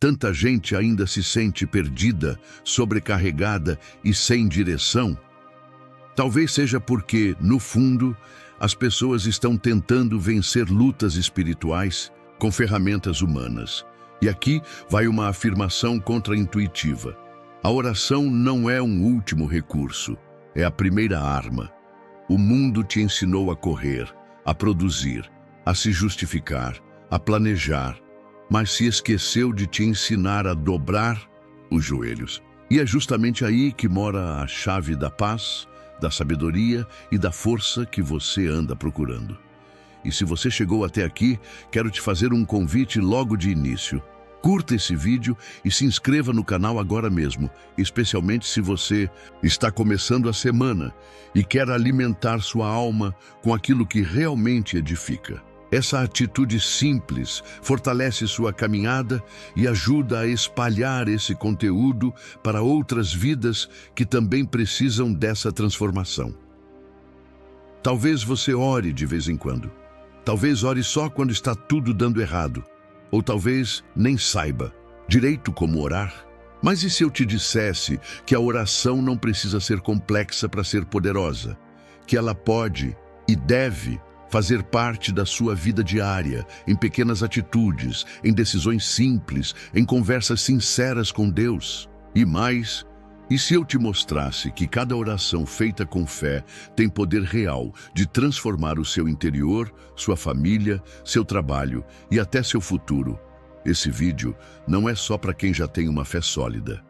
Tanta gente ainda se sente perdida, sobrecarregada e sem direção. Talvez seja porque, no fundo, as pessoas estão tentando vencer lutas espirituais com ferramentas humanas. E aqui vai uma afirmação contraintuitiva. A oração não é um último recurso, é a primeira arma. O mundo te ensinou a correr, a produzir, a se justificar, a planejar, mas se esqueceu de te ensinar a dobrar os joelhos. E é justamente aí que mora a chave da paz, da sabedoria e da força que você anda procurando. E se você chegou até aqui, quero te fazer um convite logo de início. Curta esse vídeo e se inscreva no canal agora mesmo, especialmente se você está começando a semana e quer alimentar sua alma com aquilo que realmente edifica. Essa atitude simples fortalece sua caminhada e ajuda a espalhar esse conteúdo para outras vidas que também precisam dessa transformação. Talvez você ore de vez em quando. Talvez ore só quando está tudo dando errado. Ou talvez nem saiba direito como orar. Mas e se eu te dissesse que a oração não precisa ser complexa para ser poderosa? Que ela pode e deve fazer parte da sua vida diária, em pequenas atitudes, em decisões simples, em conversas sinceras com Deus. E mais, e se eu te mostrasse que cada oração feita com fé tem poder real de transformar o seu interior, sua família, seu trabalho e até seu futuro? Esse vídeo não é só para quem já tem uma fé sólida.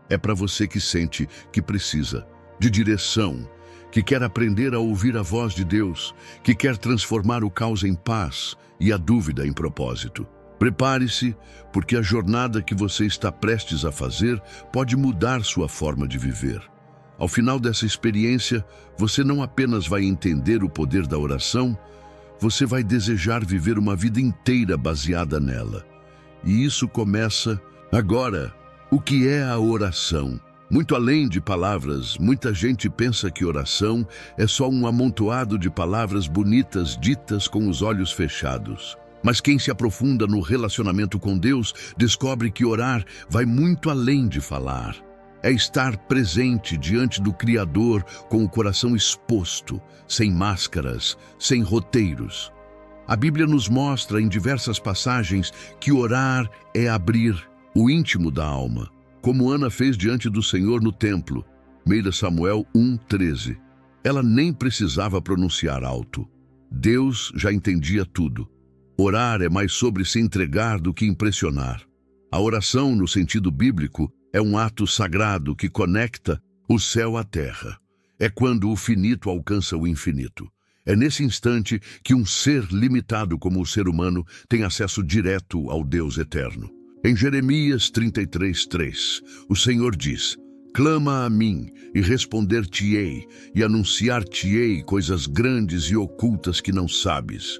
É para você que sente que precisa de direção, que quer aprender a ouvir a voz de Deus, que quer transformar o caos em paz e a dúvida em propósito. Prepare-se, porque a jornada que você está prestes a fazer pode mudar sua forma de viver. Ao final dessa experiência, você não apenas vai entender o poder da oração, você vai desejar viver uma vida inteira baseada nela. E isso começa agora. O que é a oração? Muito além de palavras, muita gente pensa que oração é só um amontoado de palavras bonitas ditas com os olhos fechados. Mas quem se aprofunda no relacionamento com Deus descobre que orar vai muito além de falar. É estar presente diante do Criador com o coração exposto, sem máscaras, sem roteiros. A Bíblia nos mostra em diversas passagens que orar é abrir o íntimo da alma, como Ana fez diante do Senhor no templo, 1 Samuel 1:13. Ela nem precisava pronunciar alto. Deus já entendia tudo. Orar é mais sobre se entregar do que impressionar. A oração, no sentido bíblico, é um ato sagrado que conecta o céu à terra. É quando o finito alcança o infinito. É nesse instante que um ser limitado como o ser humano tem acesso direto ao Deus eterno. Em Jeremias 33:3, o Senhor diz: clama a mim e responder-te-ei e anunciar-te-ei coisas grandes e ocultas que não sabes.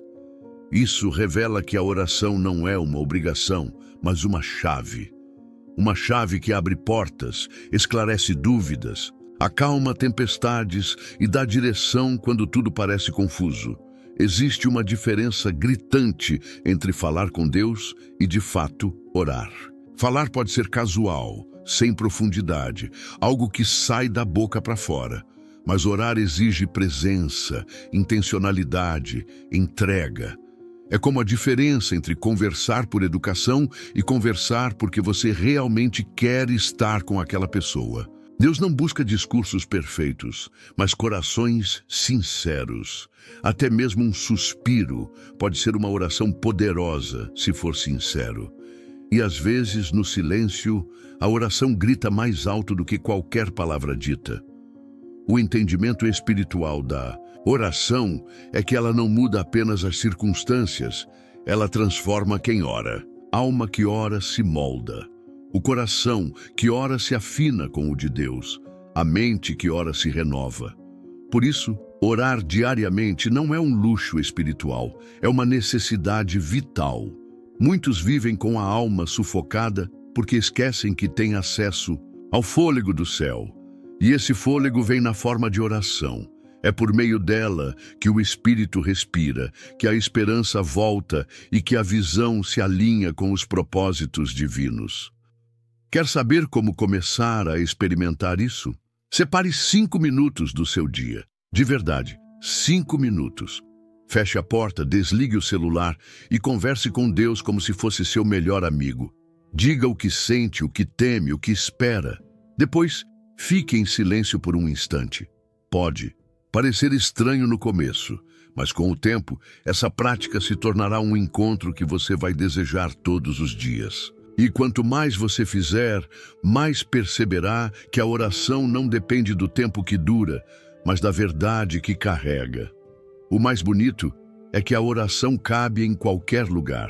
Isso revela que a oração não é uma obrigação, mas uma chave. Uma chave que abre portas, esclarece dúvidas, acalma tempestades e dá direção quando tudo parece confuso. Existe uma diferença gritante entre falar com Deus e, de fato, orar. Falar pode ser casual, sem profundidade, algo que sai da boca para fora. Mas orar exige presença, intencionalidade, entrega. É como a diferença entre conversar por educação e conversar porque você realmente quer estar com aquela pessoa. Deus não busca discursos perfeitos, mas corações sinceros. Até mesmo um suspiro pode ser uma oração poderosa, se for sincero. E às vezes, no silêncio, a oração grita mais alto do que qualquer palavra dita. O entendimento espiritual da oração é que ela não muda apenas as circunstâncias, ela transforma quem ora. Alma que ora se molda. O coração que ora se afina com o de Deus. A mente que ora se renova. Por isso, orar diariamente não é um luxo espiritual, é uma necessidade vital. Muitos vivem com a alma sufocada porque esquecem que têm acesso ao fôlego do céu. E esse fôlego vem na forma de oração. É por meio dela que o espírito respira, que a esperança volta e que a visão se alinha com os propósitos divinos. Quer saber como começar a experimentar isso? Separe 5 minutos do seu dia. De verdade, 5 minutos. Feche a porta, desligue o celular e converse com Deus como se fosse seu melhor amigo. Diga o que sente, o que teme, o que espera. Depois, fique em silêncio por um instante. Pode parecer estranho no começo, mas com o tempo, essa prática se tornará um encontro que você vai desejar todos os dias. E quanto mais você fizer, mais perceberá que a oração não depende do tempo que dura, mas da verdade que carrega. O mais bonito é que a oração cabe em qualquer lugar.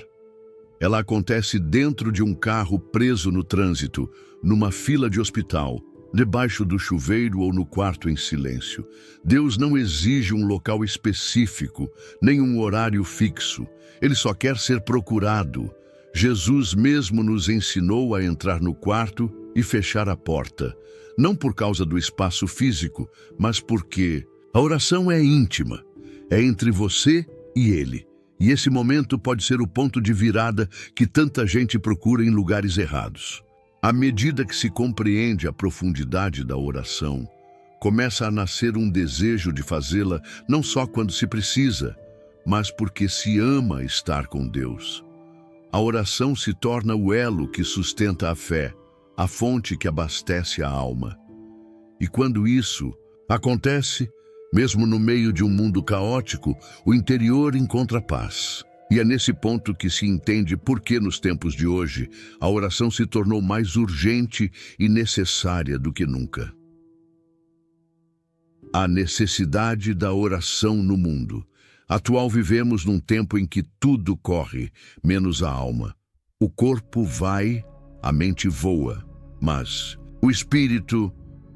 Ela acontece dentro de um carro preso no trânsito, numa fila de hospital, debaixo do chuveiro ou no quarto em silêncio. Deus não exige um local específico, nem um horário fixo. Ele só quer ser procurado. Jesus mesmo nos ensinou a entrar no quarto e fechar a porta, não por causa do espaço físico, mas porque a oração é íntima, é entre você e Ele. E esse momento pode ser o ponto de virada que tanta gente procura em lugares errados. À medida que se compreende a profundidade da oração, começa a nascer um desejo de fazê-la não só quando se precisa, mas porque se ama estar com Deus. A oração se torna o elo que sustenta a fé, a fonte que abastece a alma. E quando isso acontece, mesmo no meio de um mundo caótico, o interior encontra paz. E é nesse ponto que se entende por que, nos tempos de hoje, a oração se tornou mais urgente e necessária do que nunca. A necessidade da oração no mundo. Atual vivemos num tempo em que tudo corre, menos a alma. O corpo vai, a mente voa, mas o espírito,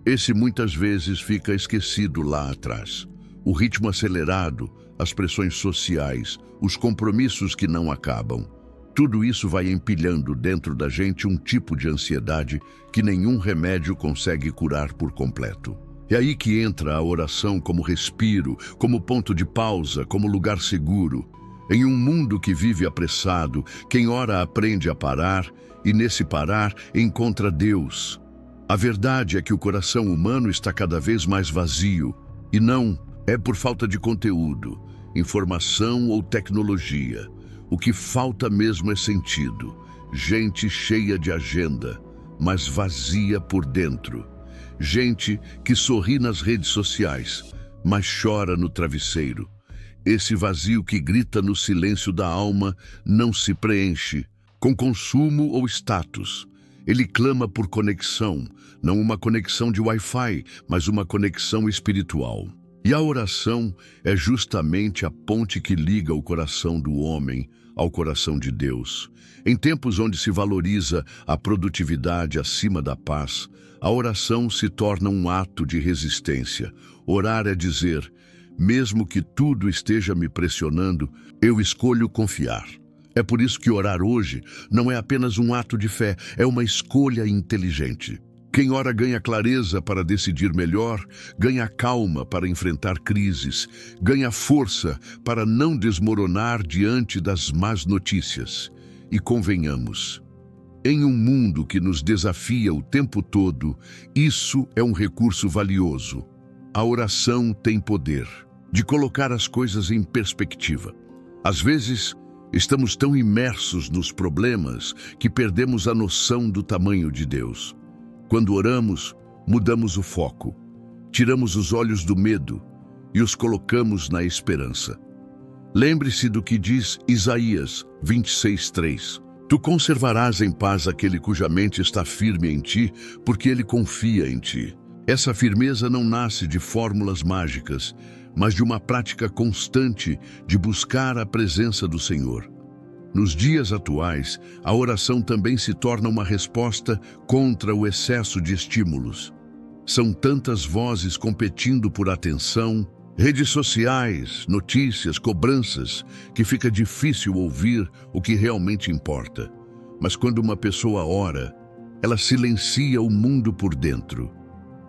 esse muitas vezes fica esquecido lá atrás. O ritmo acelerado, as pressões sociais, os compromissos que não acabam. Tudo isso vai empilhando dentro da gente um tipo de ansiedade que nenhum remédio consegue curar por completo. É aí que entra a oração como respiro, como ponto de pausa, como lugar seguro. Em um mundo que vive apressado, quem ora aprende a parar e nesse parar encontra Deus. A verdade é que o coração humano está cada vez mais vazio e não é por falta de conteúdo, informação ou tecnologia. O que falta mesmo é sentido. Gente cheia de agenda, mas vazia por dentro. Gente que sorri nas redes sociais, mas chora no travesseiro. Esse vazio que grita no silêncio da alma não se preenche com consumo ou status. Ele clama por conexão, não uma conexão de Wi-Fi, mas uma conexão espiritual. E a oração é justamente a ponte que liga o coração do homem ao coração de Deus. Em tempos onde se valoriza a produtividade acima da paz, a oração se torna um ato de resistência. Orar é dizer, mesmo que tudo esteja me pressionando, eu escolho confiar. É por isso que orar hoje não é apenas um ato de fé, é uma escolha inteligente. Quem ora ganha clareza para decidir melhor, ganha calma para enfrentar crises, ganha força para não desmoronar diante das más notícias. E convenhamos, em um mundo que nos desafia o tempo todo, isso é um recurso valioso. A oração tem poder de colocar as coisas em perspectiva. Às vezes, estamos tão imersos nos problemas que perdemos a noção do tamanho de Deus. Quando oramos, mudamos o foco, tiramos os olhos do medo e os colocamos na esperança. Lembre-se do que diz Isaías 26:3. Tu conservarás em paz aquele cuja mente está firme em ti, porque ele confia em ti. Essa firmeza não nasce de fórmulas mágicas, mas de uma prática constante de buscar a presença do Senhor. Nos dias atuais, a oração também se torna uma resposta contra o excesso de estímulos. São tantas vozes competindo por atenção, redes sociais, notícias, cobranças, que fica difícil ouvir o que realmente importa. Mas quando uma pessoa ora, ela silencia o mundo por dentro.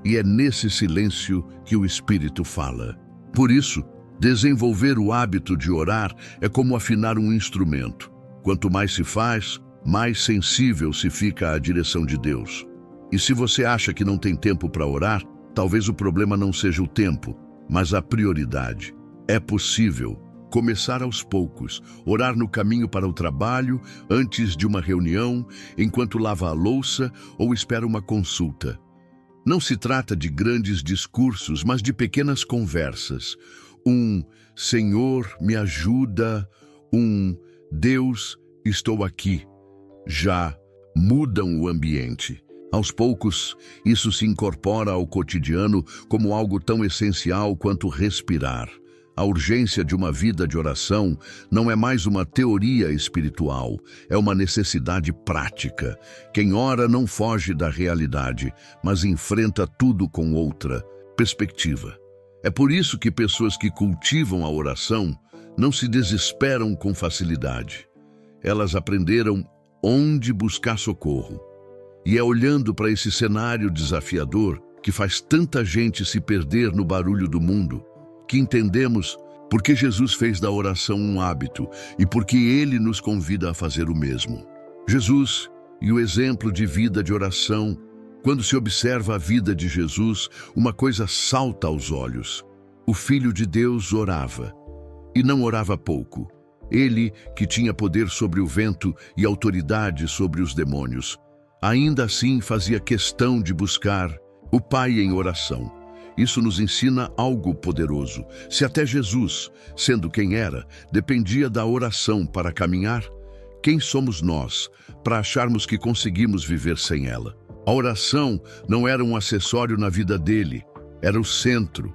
E é nesse silêncio que o Espírito fala. Por isso, desenvolver o hábito de orar é como afinar um instrumento. Quanto mais se faz, mais sensível se fica à direção de Deus. E se você acha que não tem tempo para orar, talvez o problema não seja o tempo, mas a prioridade. É possível começar aos poucos, orar no caminho para o trabalho, antes de uma reunião, enquanto lava a louça ou espera uma consulta. Não se trata de grandes discursos, mas de pequenas conversas. Senhor, me ajuda. Deus, estou aqui. Já mudam o ambiente. Aos poucos, isso se incorpora ao cotidiano como algo tão essencial quanto respirar. A urgência de uma vida de oração não é mais uma teoria espiritual, é uma necessidade prática. Quem ora não foge da realidade, mas enfrenta tudo com outra perspectiva. É por isso que pessoas que cultivam a oração não se desesperam com facilidade. Elas aprenderam onde buscar socorro. E é olhando para esse cenário desafiador que faz tanta gente se perder no barulho do mundo, que entendemos por que Jesus fez da oração um hábito e por que Ele nos convida a fazer o mesmo. Jesus e o exemplo de vida de oração. Quando se observa a vida de Jesus, uma coisa salta aos olhos. O Filho de Deus orava, e não orava pouco. Ele, que tinha poder sobre o vento e autoridade sobre os demônios, ainda assim fazia questão de buscar o Pai em oração. Isso nos ensina algo poderoso. Se até Jesus, sendo quem era, dependia da oração para caminhar, quem somos nós para acharmos que conseguimos viver sem ela? A oração não era um acessório na vida dele, era o centro.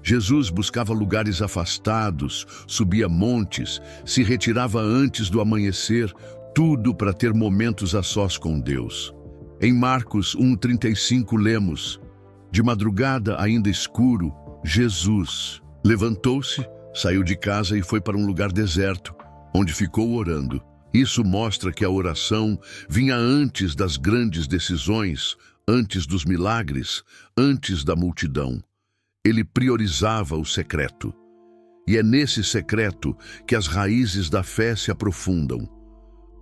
Jesus buscava lugares afastados, subia montes, se retirava antes do amanhecer, tudo para ter momentos a sós com Deus. Em Marcos 1:35 lemos: de madrugada, ainda escuro, Jesus levantou-se, saiu de casa e foi para um lugar deserto, onde ficou orando. Isso mostra que a oração vinha antes das grandes decisões, antes dos milagres, antes da multidão. Ele priorizava o secreto. E é nesse secreto que as raízes da fé se aprofundam.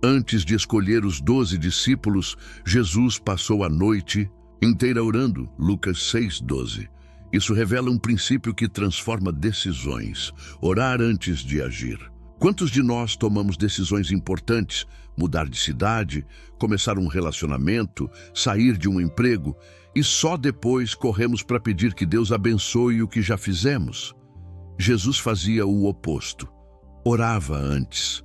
Antes de escolher os 12 discípulos, Jesus passou a noite inteira orando, Lucas 6:12. Isso revela um princípio que transforma decisões, orar antes de agir. Quantos de nós tomamos decisões importantes, mudar de cidade, começar um relacionamento, sair de um emprego, e só depois corremos para pedir que Deus abençoe o que já fizemos? Jesus fazia o oposto, orava antes.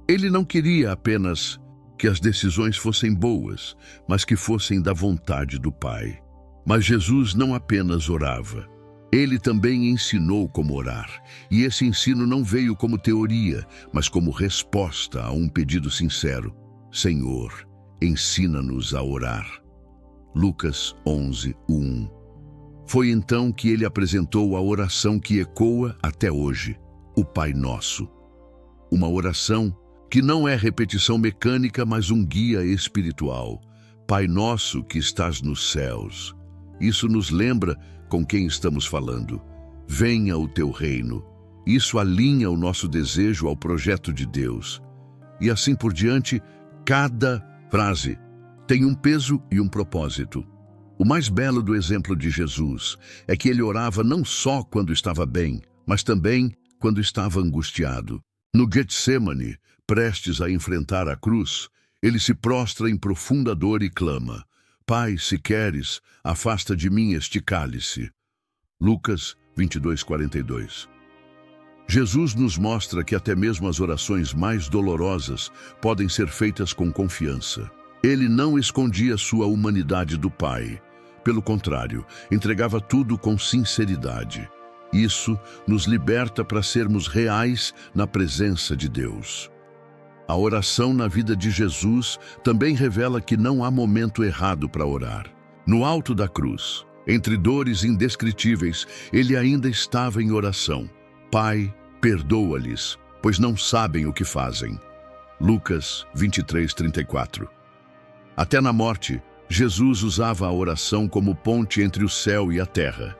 Ele não queria apenas que as decisões fossem boas, mas que fossem da vontade do Pai. Mas Jesus não apenas orava, ele também ensinou como orar. E esse ensino não veio como teoria, mas como resposta a um pedido sincero: Senhor, ensina-nos a orar. Lucas 11:1. Foi então que ele apresentou a oração que ecoa até hoje, o Pai Nosso. Uma oração que não é repetição mecânica, mas um guia espiritual. Pai nosso que estás nos céus. Isso nos lembra com quem estamos falando. Venha o teu reino. Isso alinha o nosso desejo ao projeto de Deus. E assim por diante, cada frase tem um peso e um propósito. O mais belo do exemplo de Jesus é que ele orava não só quando estava bem, mas também quando estava angustiado. No Getsemane, prestes a enfrentar a cruz, ele se prostra em profunda dor e clama: Pai, se queres, afasta de mim este cálice. Lucas 22:42. Jesus nos mostra que até mesmo as orações mais dolorosas podem ser feitas com confiança. Ele não escondia sua humanidade do Pai. Pelo contrário, entregava tudo com sinceridade. Isso nos liberta para sermos reais na presença de Deus. A oração na vida de Jesus também revela que não há momento errado para orar. No alto da cruz, entre dores indescritíveis, ele ainda estava em oração. Pai, perdoa-lhes, pois não sabem o que fazem. Lucas 23:34. Até na morte, Jesus usava a oração como ponte entre o céu e a terra.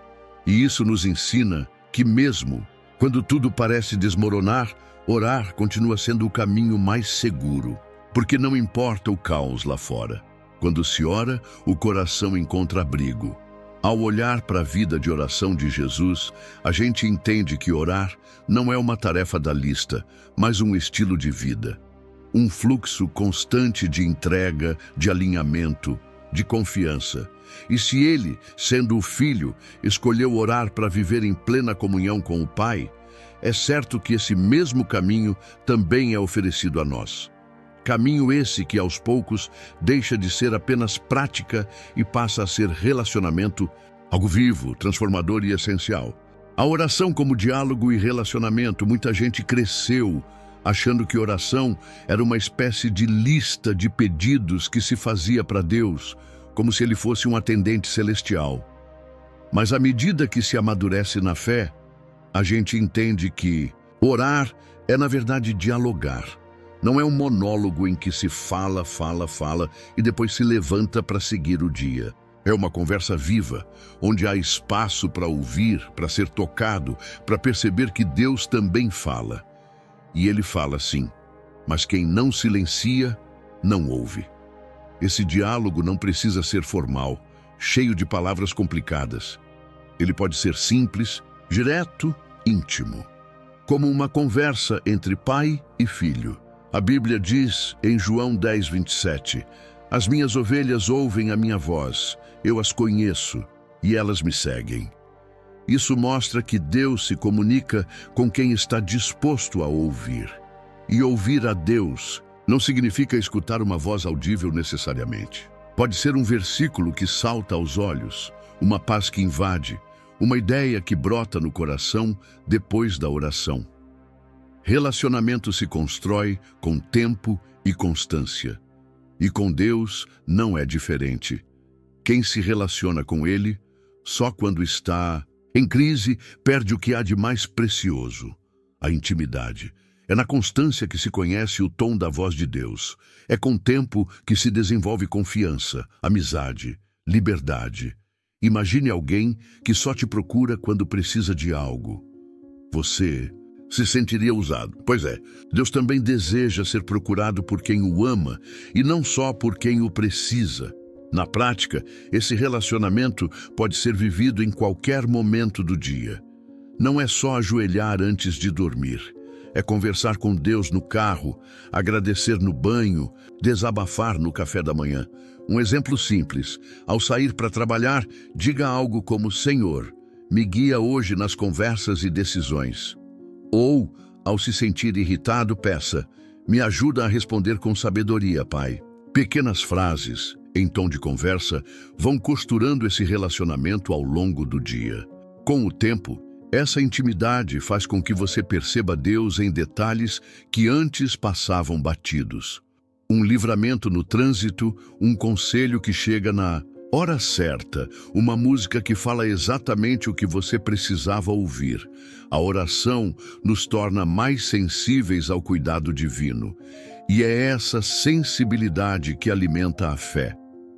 E isso nos ensina que mesmo quando tudo parece desmoronar, orar continua sendo o caminho mais seguro, porque não importa o caos lá fora. Quando se ora, o coração encontra abrigo. Ao olhar para a vida de oração de Jesus, a gente entende que orar não é uma tarefa da lista, mas um estilo de vida. Um fluxo constante de entrega, de alinhamento, de confiança. E se ele, sendo o Filho, escolheu orar para viver em plena comunhão com o Pai, é certo que esse mesmo caminho também é oferecido a nós. Caminho esse que, aos poucos, deixa de ser apenas prática e passa a ser relacionamento, algo vivo, transformador e essencial. A oração como diálogo e relacionamento, muita gente cresceu achando que oração era uma espécie de lista de pedidos que se fazia para Deus, como se ele fosse um atendente celestial. Mas à medida que se amadurece na fé, a gente entende que orar é, na verdade, dialogar. Não é um monólogo em que se fala e depois se levanta para seguir o dia. É uma conversa viva, onde há espaço para ouvir, para ser tocado, para perceber que Deus também fala. E ele fala sim, mas quem não silencia, não ouve. Esse diálogo não precisa ser formal, cheio de palavras complicadas. Ele pode ser simples, direto, íntimo, como uma conversa entre pai e filho. A Bíblia diz em João 10:27, as minhas ovelhas ouvem a minha voz, eu as conheço e elas me seguem. Isso mostra que Deus se comunica com quem está disposto a ouvir. E ouvir a Deus não significa escutar uma voz audível necessariamente. Pode ser um versículo que salta aos olhos, uma paz que invade, uma ideia que brota no coração depois da oração. Relacionamento se constrói com tempo e constância. E com Deus não é diferente. Quem se relaciona com Ele, só quando está em crise, perde o que há de mais precioso, a intimidade. É na constância que se conhece o tom da voz de Deus. É com o tempo que se desenvolve confiança, amizade, liberdade. Imagine alguém que só te procura quando precisa de algo. Você se sentiria usado. Pois é, Deus também deseja ser procurado por quem o ama e não só por quem o precisa. Na prática, esse relacionamento pode ser vivido em qualquer momento do dia. Não é só ajoelhar antes de dormir. É conversar com Deus no carro, agradecer no banho, desabafar no café da manhã. Um exemplo simples: ao sair para trabalhar, diga algo como: Senhor, me guia hoje nas conversas e decisões. Ou, ao se sentir irritado, peça: me ajuda a responder com sabedoria, Pai. Pequenas frases, em tom de conversa, vão costurando esse relacionamento ao longo do dia. Com o tempo, essa intimidade faz com que você perceba Deus em detalhes que antes passavam batidos. Um livramento no trânsito, um conselho que chega na hora certa, uma música que fala exatamente o que você precisava ouvir. A oração nos torna mais sensíveis ao cuidado divino. E é essa sensibilidade que alimenta a fé.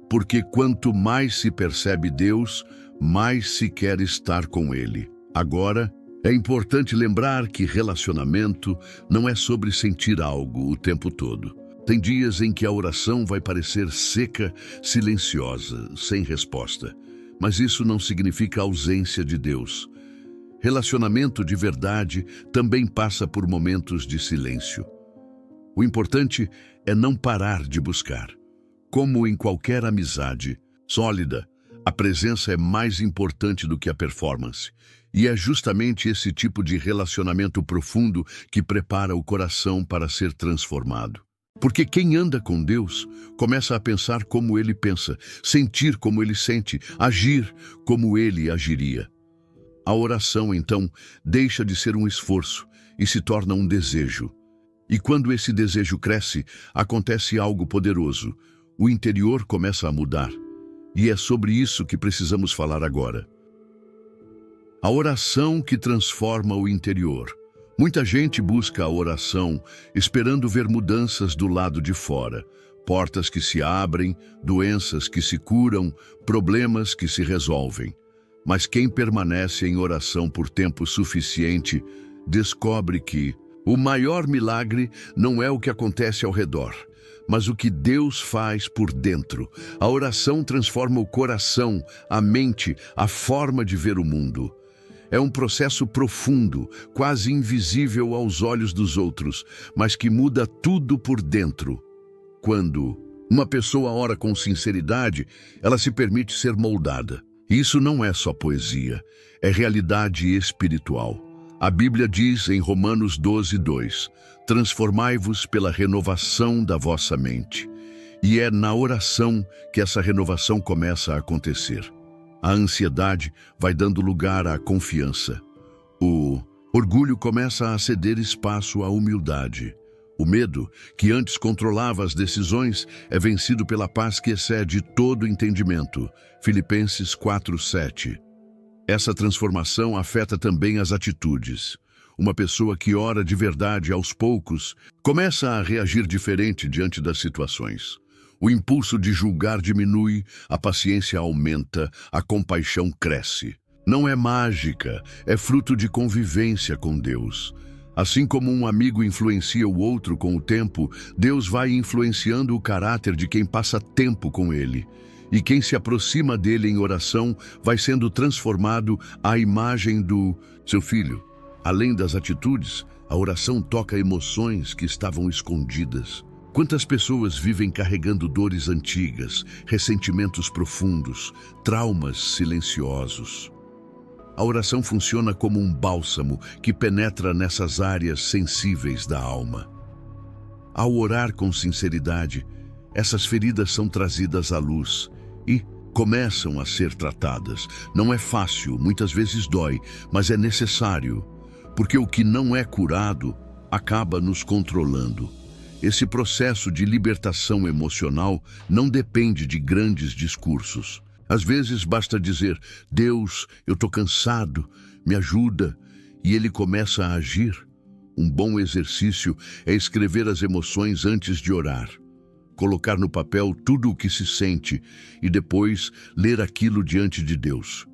Porque quanto mais se percebe Deus, mais se quer estar com Ele. Agora, é importante lembrar que relacionamento não é sobre sentir algo o tempo todo. Tem dias em que a oração vai parecer seca, silenciosa, sem resposta. Mas isso não significa ausência de Deus. Relacionamento de verdade também passa por momentos de silêncio. O importante é não parar de buscar. Como em qualquer amizade sólida, a presença é mais importante do que a performance. E é justamente esse tipo de relacionamento profundo que prepara o coração para ser transformado. Porque quem anda com Deus começa a pensar como Ele pensa, sentir como Ele sente, agir como Ele agiria. A oração, então, deixa de ser um esforço e se torna um desejo. E quando esse desejo cresce, acontece algo poderoso. O interior começa a mudar. E é sobre isso que precisamos falar agora. A oração que transforma o interior. Muita gente busca a oração esperando ver mudanças do lado de fora. Portas que se abrem, doenças que se curam, problemas que se resolvem. Mas quem permanece em oração por tempo suficiente descobre que o maior milagre não é o que acontece ao redor, mas o que Deus faz por dentro. A oração transforma o coração, a mente, a forma de ver o mundo. É um processo profundo, quase invisível aos olhos dos outros, mas que muda tudo por dentro. Quando uma pessoa ora com sinceridade, ela se permite ser moldada. Isso não é só poesia, é realidade espiritual. A Bíblia diz em Romanos 12:2, transformai-vos pela renovação da vossa mente. E é na oração que essa renovação começa a acontecer. A ansiedade vai dando lugar à confiança. O orgulho começa a ceder espaço à humildade. O medo, que antes controlava as decisões, é vencido pela paz que excede todo entendimento. Filipenses 4:7. Essa transformação afeta também as atitudes. Uma pessoa que ora de verdade aos poucos começa a reagir diferente diante das situações. O impulso de julgar diminui, a paciência aumenta, a compaixão cresce. Não é mágica, é fruto de convivência com Deus. Assim como um amigo influencia o outro com o tempo, Deus vai influenciando o caráter de quem passa tempo com Ele. E quem se aproxima dele em oração vai sendo transformado à imagem do seu Filho. Além das atitudes, a oração toca emoções que estavam escondidas. Quantas pessoas vivem carregando dores antigas, ressentimentos profundos, traumas silenciosos? A oração funciona como um bálsamo que penetra nessas áreas sensíveis da alma. Ao orar com sinceridade, essas feridas são trazidas à luz e começam a ser tratadas. Não é fácil, muitas vezes dói, mas é necessário, porque o que não é curado acaba nos controlando. Esse processo de libertação emocional não depende de grandes discursos. Às vezes basta dizer, Deus, eu estou cansado, me ajuda, e Ele começa a agir. Um bom exercício é escrever as emoções antes de orar. Colocar no papel tudo o que se sente e depois ler aquilo diante de Deus.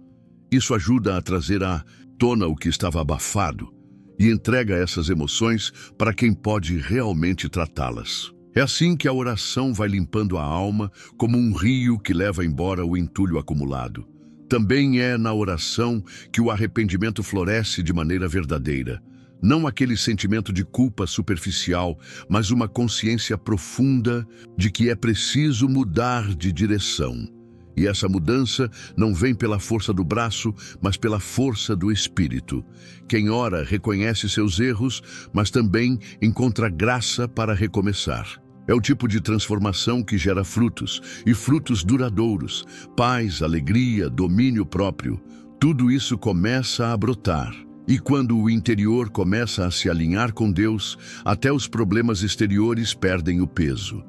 Isso ajuda a trazer à tona o que estava abafado e entrega essas emoções para quem pode realmente tratá-las. É assim que a oração vai limpando a alma como um rio que leva embora o entulho acumulado. Também é na oração que o arrependimento floresce de maneira verdadeira. Não aquele sentimento de culpa superficial, mas uma consciência profunda de que é preciso mudar de direção. E essa mudança não vem pela força do braço, mas pela força do Espírito. Quem ora reconhece seus erros, mas também encontra graça para recomeçar. É o tipo de transformação que gera frutos, e frutos duradouros, paz, alegria, domínio próprio. Tudo isso começa a brotar. E quando o interior começa a se alinhar com Deus, até os problemas exteriores perdem o peso.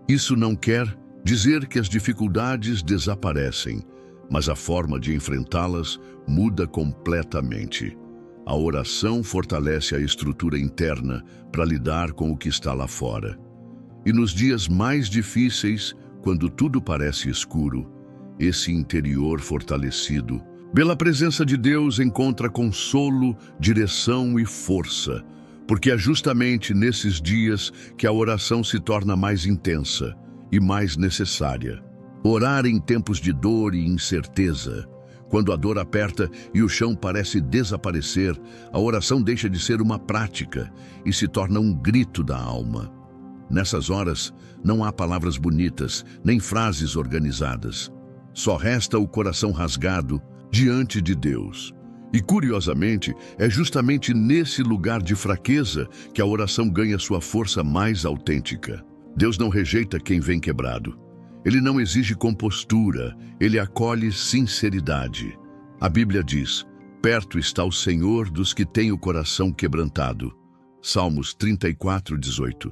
Isso não quer dizer que as dificuldades desaparecem, mas a forma de enfrentá-las muda completamente. A oração fortalece a estrutura interna para lidar com o que está lá fora. E nos dias mais difíceis, quando tudo parece escuro, esse interior fortalecido pela presença de Deus encontra consolo, direção e força, porque é justamente nesses dias que a oração se torna mais intensa e mais necessária. Orar em tempos de dor e incerteza. Quando a dor aperta e o chão parece desaparecer, a oração deixa de ser uma prática e se torna um grito da alma. Nessas horas, não há palavras bonitas, nem frases organizadas. Só resta o coração rasgado diante de Deus. E, curiosamente, é justamente nesse lugar de fraqueza que a oração ganha sua força mais autêntica. Deus não rejeita quem vem quebrado. Ele não exige compostura, ele acolhe sinceridade. A Bíblia diz, perto está o Senhor dos que têm o coração quebrantado. Salmos 34:18.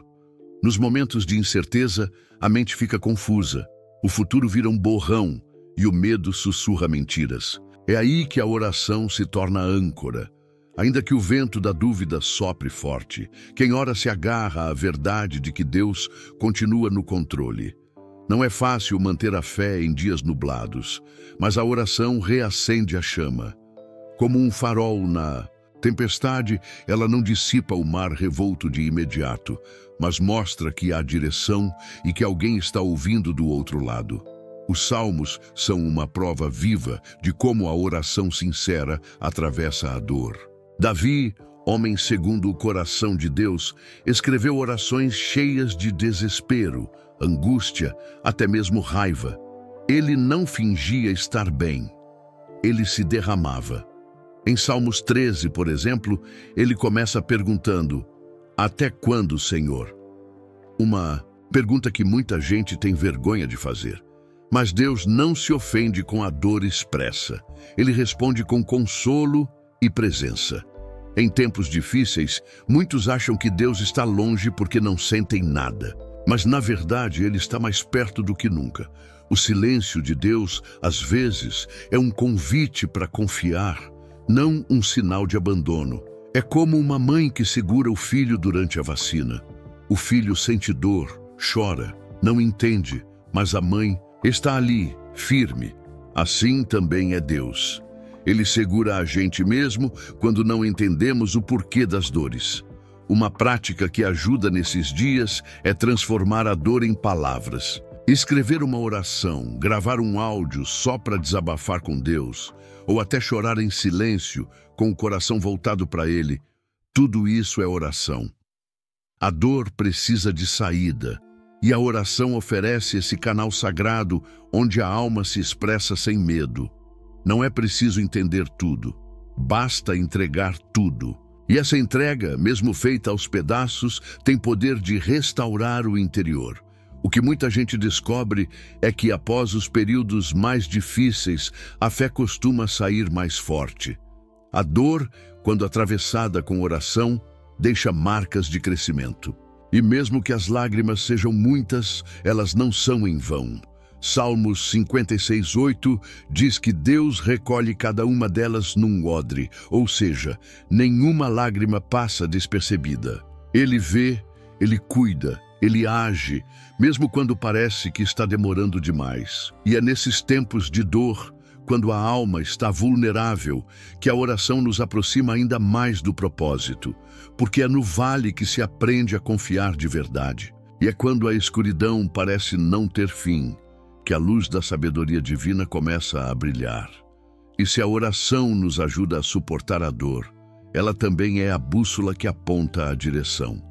Nos momentos de incerteza, a mente fica confusa. O futuro vira um borrão e o medo sussurra mentiras. É aí que a oração se torna âncora. Ainda que o vento da dúvida sopre forte, quem ora se agarra à verdade de que Deus continua no controle. Não é fácil manter a fé em dias nublados, mas a oração reacende a chama. Como um farol na tempestade, ela não dissipa o mar revolto de imediato, mas mostra que há direção e que alguém está ouvindo do outro lado. Os salmos são uma prova viva de como a oração sincera atravessa a dor. Davi, homem segundo o coração de Deus, escreveu orações cheias de desespero, angústia, até mesmo raiva. Ele não fingia estar bem. Ele se derramava. Em Salmos 13, por exemplo, ele começa perguntando: "Até quando, Senhor?" Uma pergunta que muita gente tem vergonha de fazer. Mas Deus não se ofende com a dor expressa. Ele responde com consolo e presença. Em tempos difíceis, muitos acham que Deus está longe porque não sentem nada. Mas, na verdade, Ele está mais perto do que nunca. O silêncio de Deus, às vezes, é um convite para confiar, não um sinal de abandono. É como uma mãe que segura o filho durante a vacina. O filho sente dor, chora, não entende, mas a mãe está ali, firme. Assim também é Deus. Ele segura a gente mesmo quando não entendemos o porquê das dores. Uma prática que ajuda nesses dias é transformar a dor em palavras. Escrever uma oração, gravar um áudio só para desabafar com Deus, ou até chorar em silêncio, com o coração voltado para Ele, tudo isso é oração. A dor precisa de saída. E a oração oferece esse canal sagrado onde a alma se expressa sem medo. Não é preciso entender tudo, basta entregar tudo. E essa entrega, mesmo feita aos pedaços, tem poder de restaurar o interior. O que muita gente descobre é que após os períodos mais difíceis, a fé costuma sair mais forte. A dor, quando atravessada com oração, deixa marcas de crescimento. E mesmo que as lágrimas sejam muitas, elas não são em vão. Salmos 56:8 diz que Deus recolhe cada uma delas num odre, ou seja, nenhuma lágrima passa despercebida. Ele vê, Ele cuida, Ele age, mesmo quando parece que está demorando demais. E é nesses tempos de dor, quando a alma está vulnerável, que a oração nos aproxima ainda mais do propósito, porque é no vale que se aprende a confiar de verdade. E é quando a escuridão parece não ter fim, que a luz da sabedoria divina começa a brilhar. E se a oração nos ajuda a suportar a dor, ela também é a bússola que aponta a direção,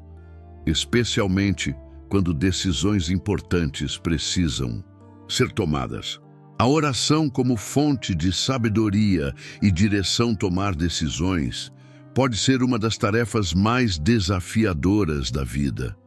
especialmente quando decisões importantes precisam ser tomadas. A oração como fonte de sabedoria e direção tomar decisões pode ser uma das tarefas mais desafiadoras da vida.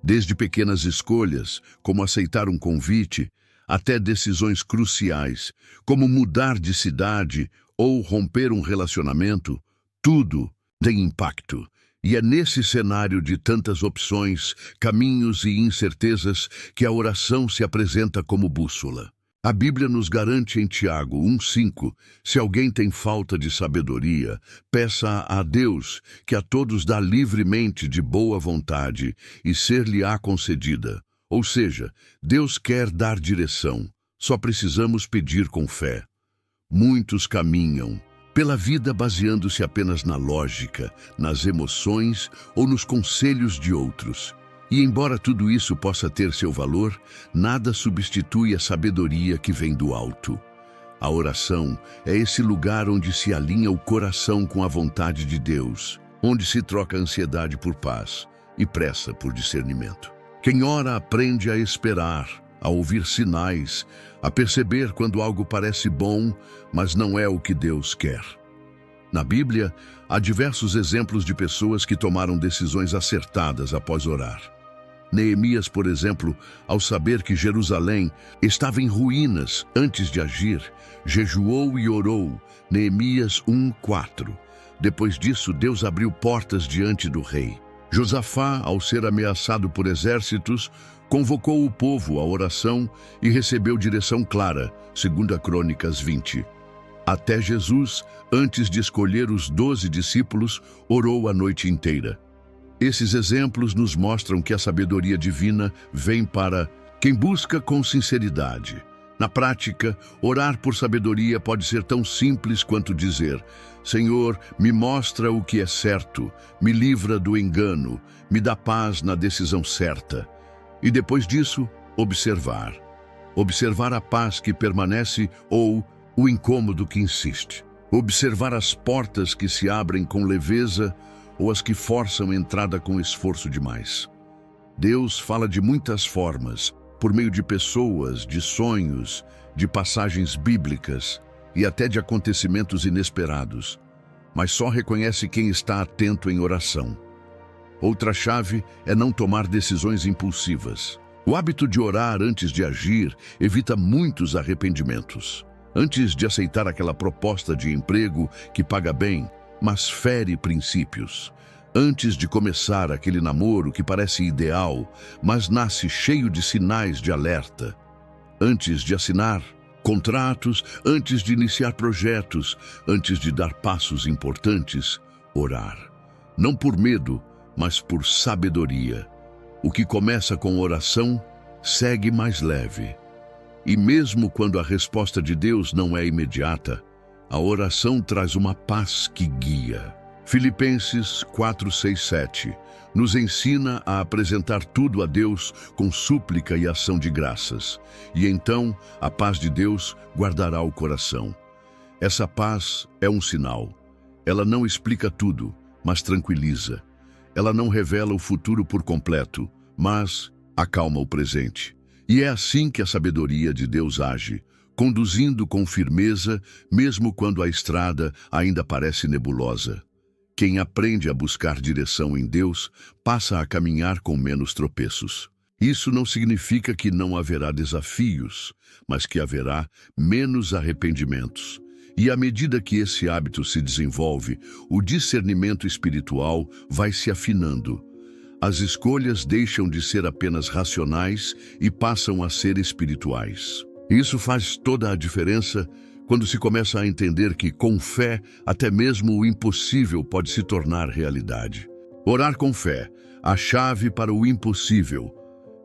Desde pequenas escolhas, como aceitar um convite, até decisões cruciais, como mudar de cidade ou romper um relacionamento, tudo tem impacto. E é nesse cenário de tantas opções, caminhos e incertezas que a oração se apresenta como bússola. A Bíblia nos garante em Tiago 1:5, se alguém tem falta de sabedoria, peça a Deus, que a todos dá livremente de boa vontade, e ser-lhe-á concedida. Ou seja, Deus quer dar direção, só precisamos pedir com fé. Muitos caminham pela vida baseando-se apenas na lógica, nas emoções ou nos conselhos de outros. E embora tudo isso possa ter seu valor, nada substitui a sabedoria que vem do alto. A oração é esse lugar onde se alinha o coração com a vontade de Deus, onde se troca ansiedade por paz e pressa por discernimento. Quem ora aprende a esperar, a ouvir sinais, a perceber quando algo parece bom, mas não é o que Deus quer. Na Bíblia, há diversos exemplos de pessoas que tomaram decisões acertadas após orar. Neemias, por exemplo, ao saber que Jerusalém estava em ruínas antes de agir, jejuou e orou. Neemias 1:4. Depois disso, Deus abriu portas diante do rei. Josafá, ao ser ameaçado por exércitos, convocou o povo à oração e recebeu direção clara, 2 Crônicas 20. Até Jesus, antes de escolher os 12 discípulos, orou a noite inteira. Esses exemplos nos mostram que a sabedoria divina vem para Quem busca com sinceridade. Na prática, orar por sabedoria pode ser tão simples quanto dizer: Senhor, me mostra o que é certo, me livra do engano, me dá paz na decisão certa. E depois disso, observar. Observar a paz que permanece ou o incômodo que insiste. Observar as portas que se abrem com leveza ou as que forçam entrada com esforço demais. Deus fala de muitas formas, por meio de pessoas, de sonhos, de passagens bíblicas e até de acontecimentos inesperados, mas só reconhece quem está atento em oração. Outra chave é não tomar decisões impulsivas. O hábito de orar antes de agir evita muitos arrependimentos. Antes de aceitar aquela proposta de emprego que paga bem, mas fere princípios. Antes de começar aquele namoro que parece ideal, mas nasce cheio de sinais de alerta. Antes de assinar contratos, antes de iniciar projetos, antes de dar passos importantes, orar. Não por medo, mas por sabedoria. O que começa com oração, segue mais leve. E mesmo quando a resposta de Deus não é imediata, a oração traz uma paz que guia. Filipenses 4, 6, 7 nos ensina a apresentar tudo a Deus com súplica e ação de graças. E então a paz de Deus guardará o coração. Essa paz é um sinal. Ela não explica tudo, mas tranquiliza. Ela não revela o futuro por completo, mas acalma o presente. E é assim que a sabedoria de Deus age, conduzindo com firmeza, mesmo quando a estrada ainda parece nebulosa. Quem aprende a buscar direção em Deus passa a caminhar com menos tropeços. Isso não significa que não haverá desafios, mas que haverá menos arrependimentos. E à medida que esse hábito se desenvolve, o discernimento espiritual vai se afinando. As escolhas deixam de ser apenas racionais e passam a ser espirituais. Isso faz toda a diferença quando se começa a entender que, com fé, até mesmo o impossível pode se tornar realidade. Orar com fé, a chave para o impossível.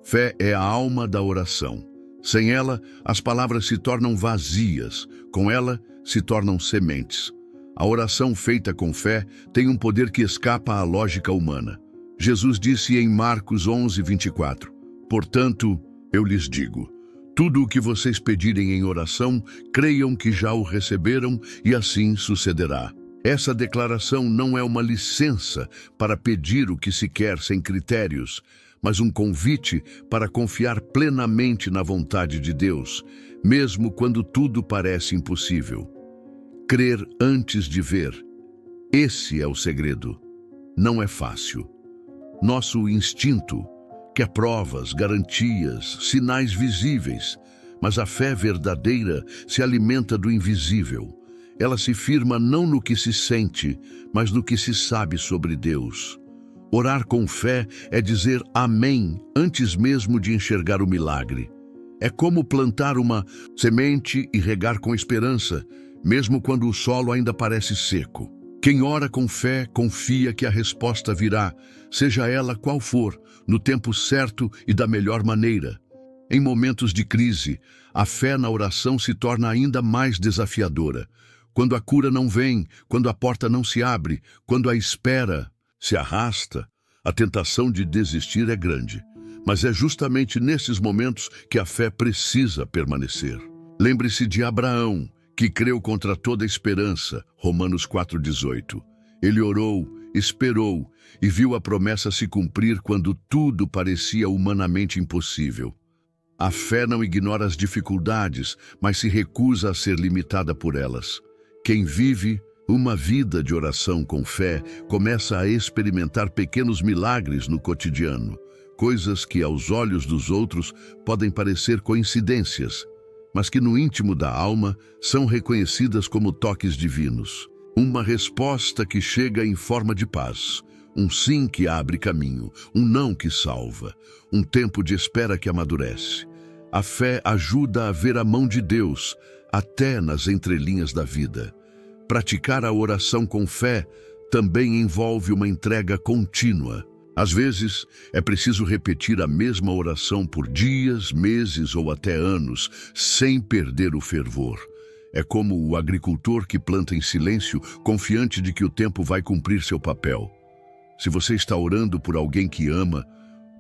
Fé é a alma da oração. Sem ela, as palavras se tornam vazias. Com ela, se tornam sementes. A oração feita com fé tem um poder que escapa à lógica humana. Jesus disse em Marcos 11, 24, portanto, eu lhes digo, tudo o que vocês pedirem em oração, creiam que já o receberam e assim sucederá. Essa declaração não é uma licença para pedir o que se quer sem critérios, mas um convite para confiar plenamente na vontade de Deus, mesmo quando tudo parece impossível. Crer antes de ver. Esse é o segredo. Não é fácil. Nosso instinto quer provas, garantias, sinais visíveis, mas a fé verdadeira se alimenta do invisível. Ela se firma não no que se sente, mas no que se sabe sobre Deus. Orar com fé é dizer amém antes mesmo de enxergar o milagre. É como plantar uma semente e regar com esperança, mesmo quando o solo ainda parece seco. Quem ora com fé confia que a resposta virá, seja ela qual for, no tempo certo e da melhor maneira. Em momentos de crise, a fé na oração se torna ainda mais desafiadora. Quando a cura não vem, quando a porta não se abre, quando a espera se arrasta, a tentação de desistir é grande. Mas é justamente nesses momentos que a fé precisa permanecer. Lembre-se de Abraão, que creu contra toda esperança, Romanos 4,18. Ele orou, esperou e viu a promessa se cumprir quando tudo parecia humanamente impossível. A fé não ignora as dificuldades, mas se recusa a ser limitada por elas. Quem vive uma vida de oração com fé começa a experimentar pequenos milagres no cotidiano, coisas que aos olhos dos outros podem parecer coincidências, mas que no íntimo da alma são reconhecidas como toques divinos. Uma resposta que chega em forma de paz, um sim que abre caminho, um não que salva, um tempo de espera que amadurece. A fé ajuda a ver a mão de Deus, até nas entrelinhas da vida. Praticar a oração com fé também envolve uma entrega contínua. Às vezes, é preciso repetir a mesma oração por dias, meses ou até anos, sem perder o fervor. É como o agricultor que planta em silêncio, confiante de que o tempo vai cumprir seu papel. Se você está orando por alguém que ama,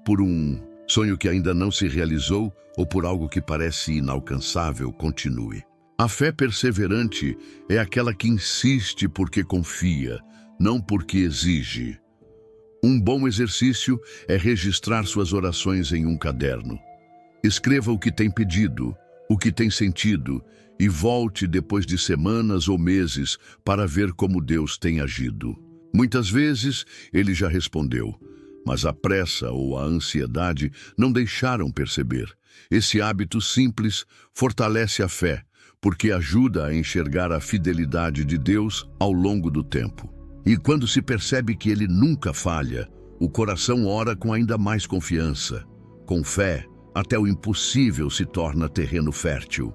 por um sonho que ainda não se realizou ou por algo que parece inalcançável, continue. A fé perseverante é aquela que insiste porque confia, não porque exige. Um bom exercício é registrar suas orações em um caderno. Escreva o que tem pedido, o que tem sentido, e volte depois de semanas ou meses para ver como Deus tem agido. Muitas vezes ele já respondeu, mas a pressa ou a ansiedade não deixaram perceber. Esse hábito simples fortalece a fé, porque ajuda a enxergar a fidelidade de Deus ao longo do tempo. E quando se percebe que ele nunca falha, o coração ora com ainda mais confiança. Com fé, até o impossível se torna terreno fértil.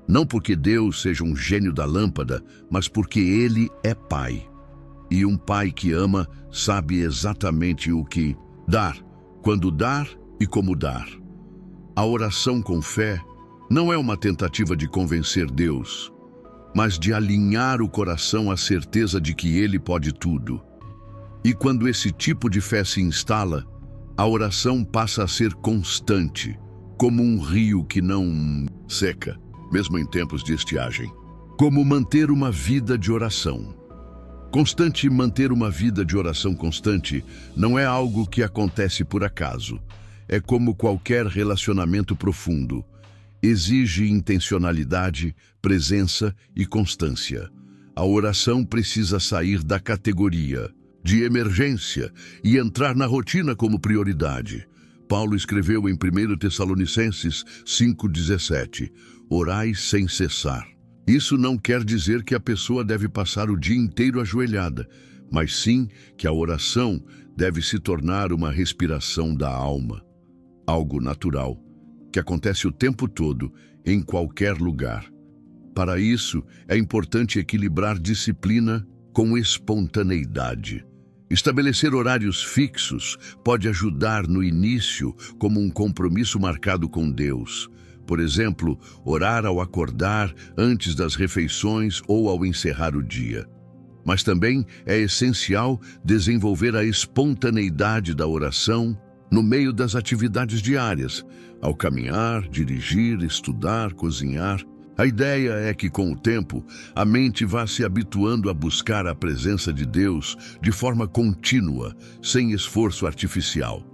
Não porque Deus seja um gênio da lâmpada, mas porque Ele é Pai. E um pai que ama sabe exatamente o que dar, quando dar e como dar. A oração com fé não é uma tentativa de convencer Deus, mas de alinhar o coração à certeza de que Ele pode tudo. E quando esse tipo de fé se instala, a oração passa a ser constante, como um rio que não seca, mesmo em tempos de estiagem. Como manter uma vida de oração. Manter uma vida de oração constante não é algo que acontece por acaso. É como qualquer relacionamento profundo. Exige intencionalidade, presença e constância. A oração precisa sair da categoria de emergência e entrar na rotina como prioridade. Paulo escreveu em 1 Tessalonicenses 5,17, orai sem cessar. Isso não quer dizer que a pessoa deve passar o dia inteiro ajoelhada, mas sim que a oração deve se tornar uma respiração da alma, algo natural, que acontece o tempo todo, em qualquer lugar. Para isso, é importante equilibrar disciplina com espontaneidade. Estabelecer horários fixos pode ajudar no início como um compromisso marcado com Deus. Por exemplo, orar ao acordar, antes das refeições ou ao encerrar o dia. Mas também é essencial desenvolver a espontaneidade da oração no meio das atividades diárias, ao caminhar, dirigir, estudar, cozinhar. A ideia é que, com o tempo, a mente vá se habituando a buscar a presença de Deus de forma contínua, sem esforço artificial.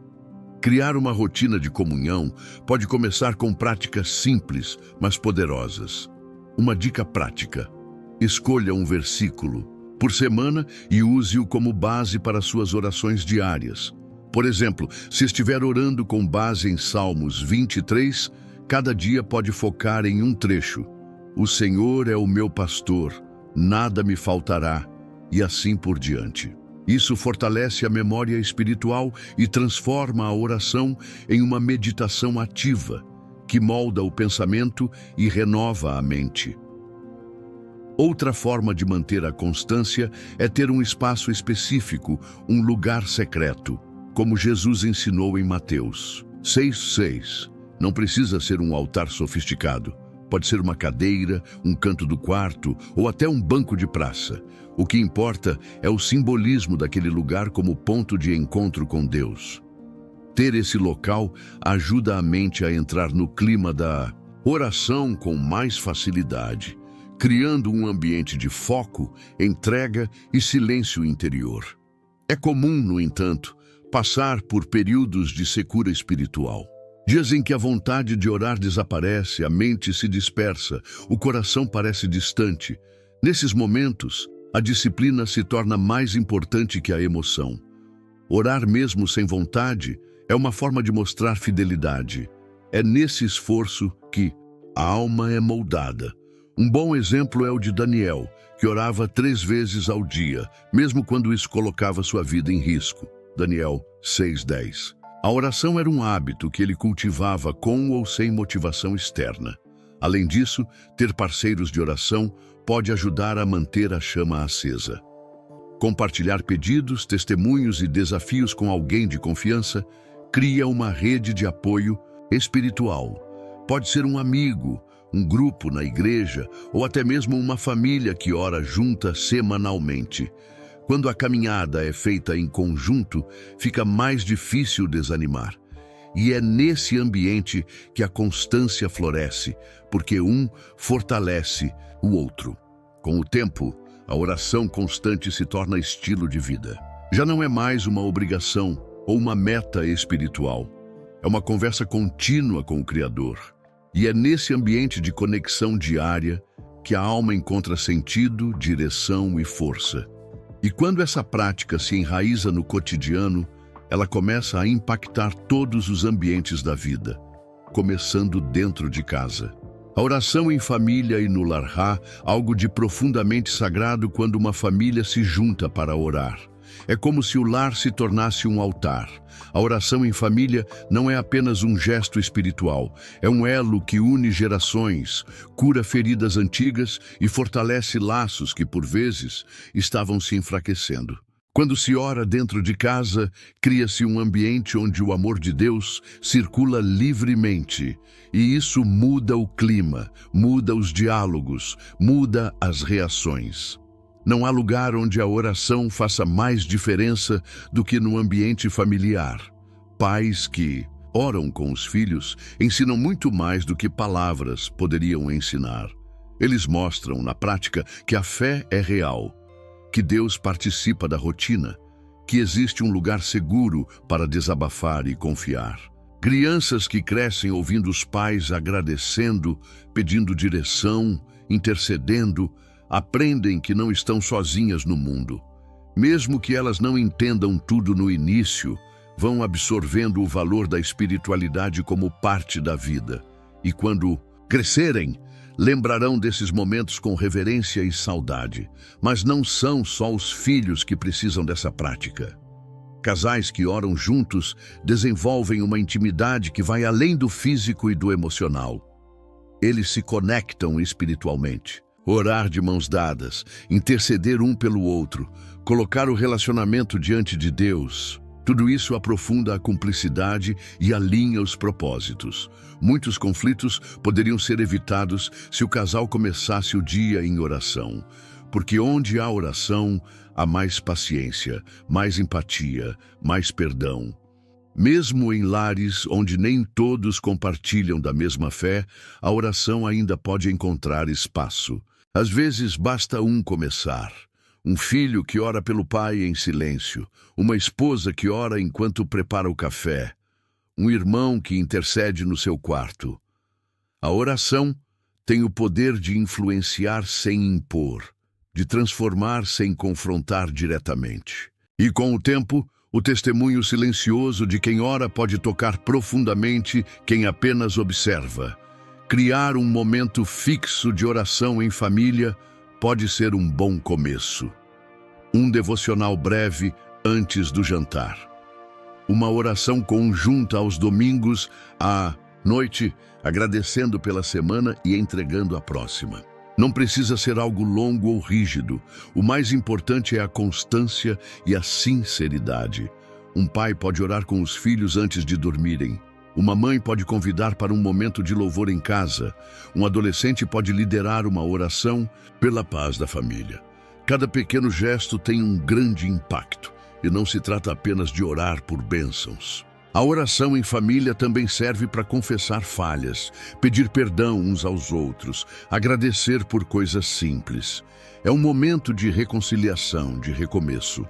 Criar uma rotina de comunhão pode começar com práticas simples, mas poderosas. Uma dica prática: escolha um versículo por semana e use-o como base para suas orações diárias. Por exemplo, se estiver orando com base em Salmos 23, cada dia pode focar em um trecho. O Senhor é o meu pastor, nada me faltará, e assim por diante. Isso fortalece a memória espiritual e transforma a oração em uma meditação ativa, que molda o pensamento e renova a mente. Outra forma de manter a constância é ter um espaço específico, um lugar secreto, como Jesus ensinou em Mateus 6,6. Não precisa ser um altar sofisticado. Pode ser uma cadeira, um canto do quarto ou até um banco de praça. O que importa é o simbolismo daquele lugar como ponto de encontro com Deus. Ter esse local ajuda a mente a entrar no clima da oração com mais facilidade, criando um ambiente de foco, entrega e silêncio interior. É comum, no entanto, passar por períodos de secura espiritual. Dias em que a vontade de orar desaparece, a mente se dispersa, o coração parece distante. Nesses momentos, a disciplina se torna mais importante que a emoção. Orar mesmo sem vontade é uma forma de mostrar fidelidade. É nesse esforço que a alma é moldada. Um bom exemplo é o de Daniel, que orava 3 vezes ao dia, mesmo quando isso colocava sua vida em risco. Daniel 6:10. A oração era um hábito que ele cultivava com ou sem motivação externa. Além disso, ter parceiros de oração pode ajudar a manter a chama acesa. Compartilhar pedidos, testemunhos e desafios com alguém de confiança cria uma rede de apoio espiritual. Pode ser um amigo, um grupo na igreja ou até mesmo uma família que ora junta semanalmente. Quando a caminhada é feita em conjunto, fica mais difícil desanimar. E é nesse ambiente que a constância floresce, porque um fortalece o outro. Com o tempo, a oração constante se torna estilo de vida. Já não é mais uma obrigação ou uma meta espiritual. É uma conversa contínua com o Criador. E é nesse ambiente de conexão diária que a alma encontra sentido, direção e força. E quando essa prática se enraiza no cotidiano, ela começa a impactar todos os ambientes da vida, começando dentro de casa. A oração em família e no lar há algo de profundamente sagrado quando uma família se junta para orar. É como se o lar se tornasse um altar. A oração em família não é apenas um gesto espiritual, é um elo que une gerações, cura feridas antigas e fortalece laços que, por vezes, estavam se enfraquecendo. Quando se ora dentro de casa, cria-se um ambiente onde o amor de Deus circula livremente. E isso muda o clima, muda os diálogos, muda as reações. Não há lugar onde a oração faça mais diferença do que no ambiente familiar. Pais que oram com os filhos ensinam muito mais do que palavras poderiam ensinar. Eles mostram, na prática, que a fé é real, que Deus participa da rotina, que existe um lugar seguro para desabafar e confiar. Crianças que crescem ouvindo os pais agradecendo, pedindo direção, intercedendo, aprendem que não estão sozinhas no mundo. Mesmo que elas não entendam tudo no início, vão absorvendo o valor da espiritualidade como parte da vida. E quando crescerem, lembrarão desses momentos com reverência e saudade. Mas não são só os filhos que precisam dessa prática. Casais que oram juntos desenvolvem uma intimidade que vai além do físico e do emocional. Eles se conectam espiritualmente. Orar de mãos dadas, interceder um pelo outro, colocar o relacionamento diante de Deus. Tudo isso aprofunda a cumplicidade e alinha os propósitos. Muitos conflitos poderiam ser evitados se o casal começasse o dia em oração. Porque onde há oração, há mais paciência, mais empatia, mais perdão. Mesmo em lares onde nem todos compartilham da mesma fé, a oração ainda pode encontrar espaço. Às vezes basta um começar. Um filho que ora pelo pai em silêncio, uma esposa que ora enquanto prepara o café, um irmão que intercede no seu quarto. A oração tem o poder de influenciar sem impor, de transformar sem confrontar diretamente. E com o tempo, o testemunho silencioso de quem ora pode tocar profundamente quem apenas observa. Criar um momento fixo de oração em família pode ser um bom começo. Um devocional breve antes do jantar. Uma oração conjunta aos domingos à noite, agradecendo pela semana e entregando a próxima. Não precisa ser algo longo ou rígido. O mais importante é a constância e a sinceridade. Um pai pode orar com os filhos antes de dormirem. Uma mãe pode convidar para um momento de louvor em casa. Um adolescente pode liderar uma oração pela paz da família. Cada pequeno gesto tem um grande impacto, e não se trata apenas de orar por bênçãos. A oração em família também serve para confessar falhas, pedir perdão uns aos outros, agradecer por coisas simples. É um momento de reconciliação, de recomeço.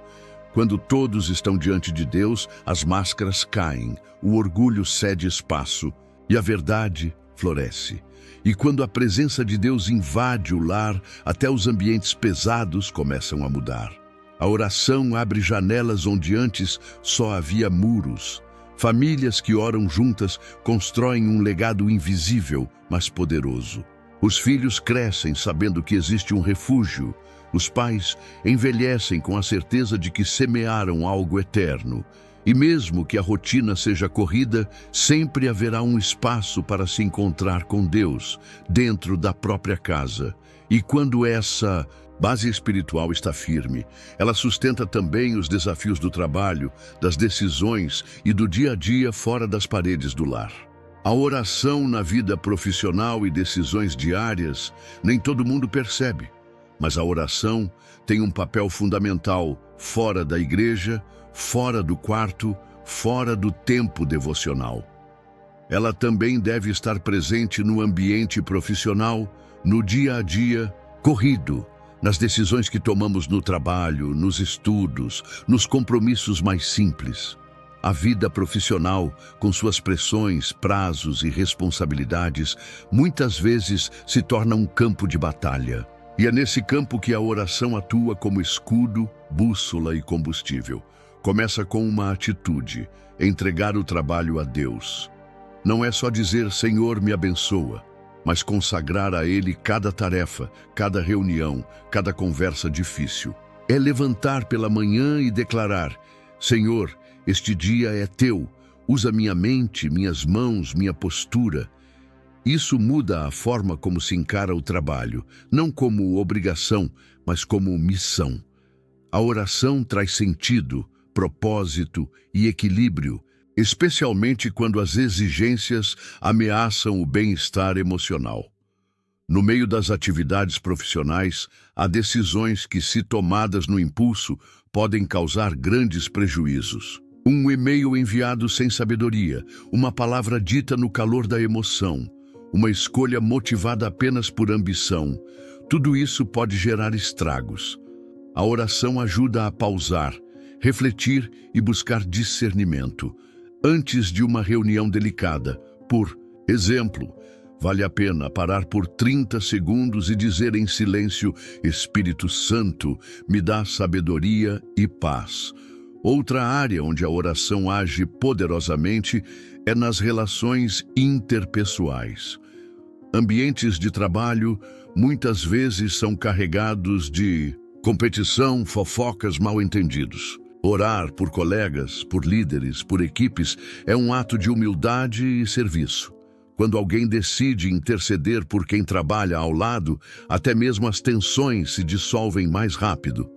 Quando todos estão diante de Deus, as máscaras caem, o orgulho cede espaço e a verdade floresce. E quando a presença de Deus invade o lar, até os ambientes pesados começam a mudar. A oração abre janelas onde antes só havia muros. Famílias que oram juntas constroem um legado invisível, mas poderoso. Os filhos crescem sabendo que existe um refúgio. Os pais envelhecem com a certeza de que semearam algo eterno. E mesmo que a rotina seja corrida, sempre haverá um espaço para se encontrar com Deus, dentro da própria casa. E quando essa Base espiritual está firme. Ela sustenta também os desafios do trabalho, das decisões e do dia a dia fora das paredes do lar. A oração na vida profissional e decisões diárias, nem todo mundo percebe, mas a oração tem um papel fundamental fora da igreja, fora do quarto, fora do tempo devocional. Ela também deve estar presente no ambiente profissional, no dia a dia, corrido, nas decisões que tomamos no trabalho, nos estudos, nos compromissos mais simples. A vida profissional, com suas pressões, prazos e responsabilidades, muitas vezes se torna um campo de batalha. E é nesse campo que a oração atua como escudo, bússola e combustível. Começa com uma atitude: entregar o trabalho a Deus. Não é só dizer Senhor, me abençoa, mas consagrar a Ele cada tarefa, cada reunião, cada conversa difícil. É levantar pela manhã e declarar: Senhor, este dia é teu, usa minha mente, minhas mãos, minha postura. Isso muda a forma como se encara o trabalho, não como obrigação, mas como missão. A oração traz sentido, propósito e equilíbrio, especialmente quando as exigências ameaçam o bem-estar emocional. No meio das atividades profissionais, há decisões que, se tomadas no impulso, podem causar grandes prejuízos. Um e-mail enviado sem sabedoria, uma palavra dita no calor da emoção, uma escolha motivada apenas por ambição, tudo isso pode gerar estragos. A oração ajuda a pausar, refletir e buscar discernimento. Antes de uma reunião delicada, por exemplo, vale a pena parar por 30 segundos e dizer em silêncio: Espírito Santo, me dá sabedoria e paz. Outra área onde a oração age poderosamente é nas relações interpessoais. Ambientes de trabalho muitas vezes são carregados de competição, fofocas, mal-entendidos. Orar por colegas, por líderes, por equipes é um ato de humildade e serviço. Quando alguém decide interceder por quem trabalha ao lado, até mesmo as tensões se dissolvem mais rápido.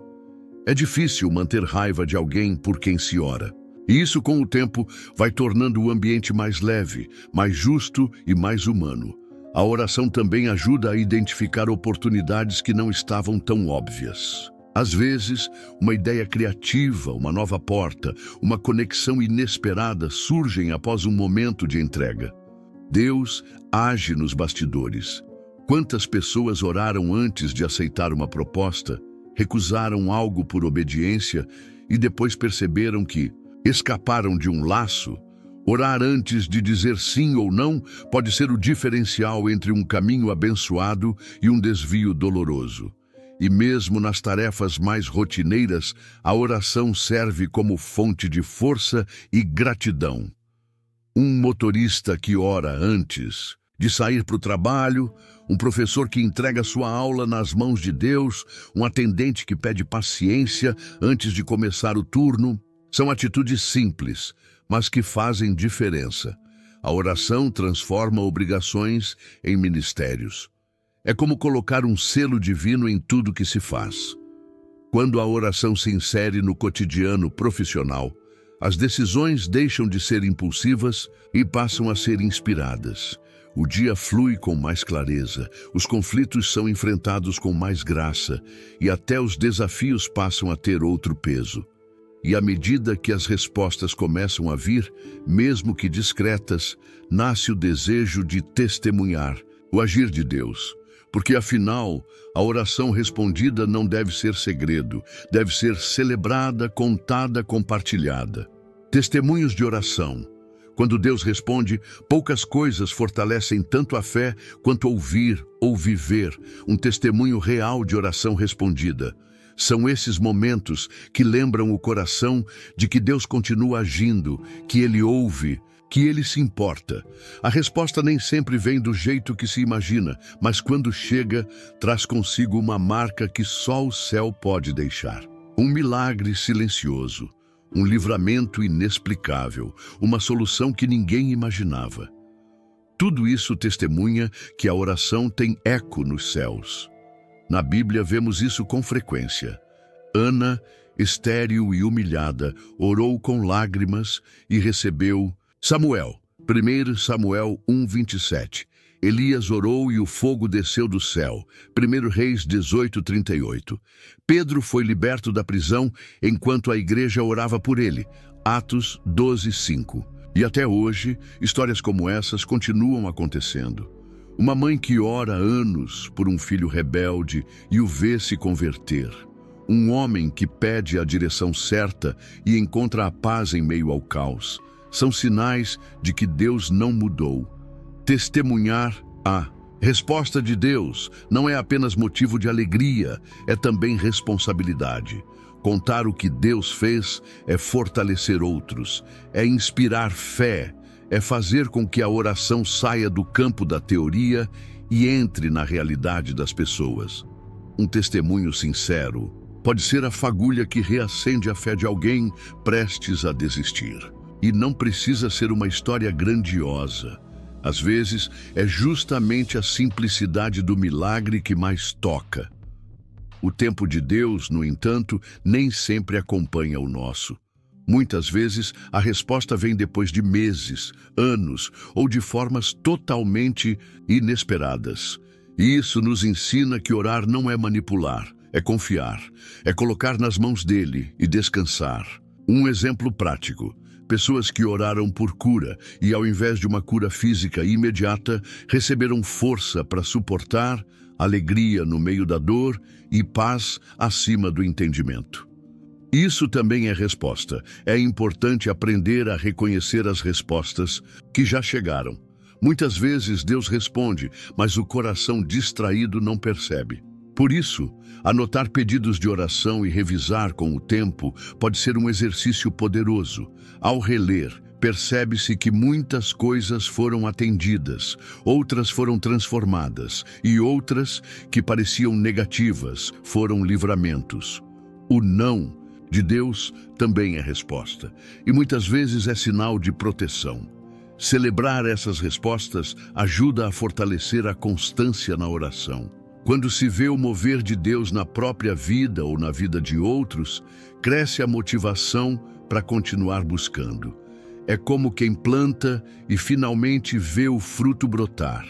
É difícil manter raiva de alguém por quem se ora. E isso, com o tempo, vai tornando o ambiente mais leve, mais justo e mais humano. A oração também ajuda a identificar oportunidades que não estavam tão óbvias. Às vezes, uma ideia criativa, uma nova porta, uma conexão inesperada surgem após um momento de entrega. Deus age nos bastidores. Quantas pessoas oraram antes de aceitar uma proposta, recusaram algo por obediência e depois perceberam que escaparam de um laço? Orar antes de dizer sim ou não pode ser o diferencial entre um caminho abençoado e um desvio doloroso. E mesmo nas tarefas mais rotineiras, a oração serve como fonte de força e gratidão. Um motorista que ora antes de sair para o trabalho, um professor que entrega sua aula nas mãos de Deus, um atendente que pede paciência antes de começar o turno, são atitudes simples, mas que fazem diferença. A oração transforma obrigações em ministérios. É como colocar um selo divino em tudo que se faz. Quando a oração se insere no cotidiano profissional, as decisões deixam de ser impulsivas e passam a ser inspiradas. O dia flui com mais clareza, os conflitos são enfrentados com mais graça e até os desafios passam a ter outro peso. E à medida que as respostas começam a vir, mesmo que discretas, nasce o desejo de testemunhar o agir de Deus. Porque, afinal, a oração respondida não deve ser segredo, deve ser celebrada, contada, compartilhada. Testemunhos de oração. Quando Deus responde, poucas coisas fortalecem tanto a fé quanto ouvir ou viver um testemunho real de oração respondida. São esses momentos que lembram o coração de que Deus continua agindo, que Ele ouve, que Ele se importa. A resposta nem sempre vem do jeito que se imagina, mas quando chega, traz consigo uma marca que só o céu pode deixar. Um milagre silencioso, um livramento inexplicável, uma solução que ninguém imaginava. Tudo isso testemunha que a oração tem eco nos céus. Na Bíblia vemos isso com frequência. Ana, estéril e humilhada, orou com lágrimas e recebeu Samuel. 1 Samuel 1:27. Elias orou e o fogo desceu do céu. 1 Reis 18:38. Pedro foi liberto da prisão enquanto a igreja orava por ele. Atos 12:5. E até hoje, histórias como essas continuam acontecendo. Uma mãe que ora há anos por um filho rebelde e o vê se converter. Um homem que pede a direção certa e encontra a paz em meio ao caos. São sinais de que Deus não mudou. Testemunhar a resposta de Deus não é apenas motivo de alegria, é também responsabilidade. Contar o que Deus fez é fortalecer outros, é inspirar fé, é fazer com que a oração saia do campo da teoria e entre na realidade das pessoas. Um testemunho sincero pode ser a fagulha que reacende a fé de alguém prestes a desistir. E não precisa ser uma história grandiosa. Às vezes, é justamente a simplicidade do milagre que mais toca. O tempo de Deus, no entanto, nem sempre acompanha o nosso. Muitas vezes, a resposta vem depois de meses, anos ou de formas totalmente inesperadas. E isso nos ensina que orar não é manipular, é confiar, é colocar nas mãos dele e descansar. Um exemplo prático. Pessoas que oraram por cura e, ao invés de uma cura física imediata, receberam força para suportar, alegria no meio da dor e paz acima do entendimento. Isso também é resposta. É importante aprender a reconhecer as respostas que já chegaram. Muitas vezes Deus responde, mas o coração distraído não percebe. Por isso, anotar pedidos de oração e revisar com o tempo pode ser um exercício poderoso. Ao reler, percebe-se que muitas coisas foram atendidas, outras foram transformadas e outras, que pareciam negativas, foram livramentos. O não de Deus também é resposta, e muitas vezes é sinal de proteção. Celebrar essas respostas ajuda a fortalecer a constância na oração. Quando se vê o mover de Deus na própria vida ou na vida de outros, cresce a motivação para continuar buscando. É como quem planta e finalmente vê o fruto brotar.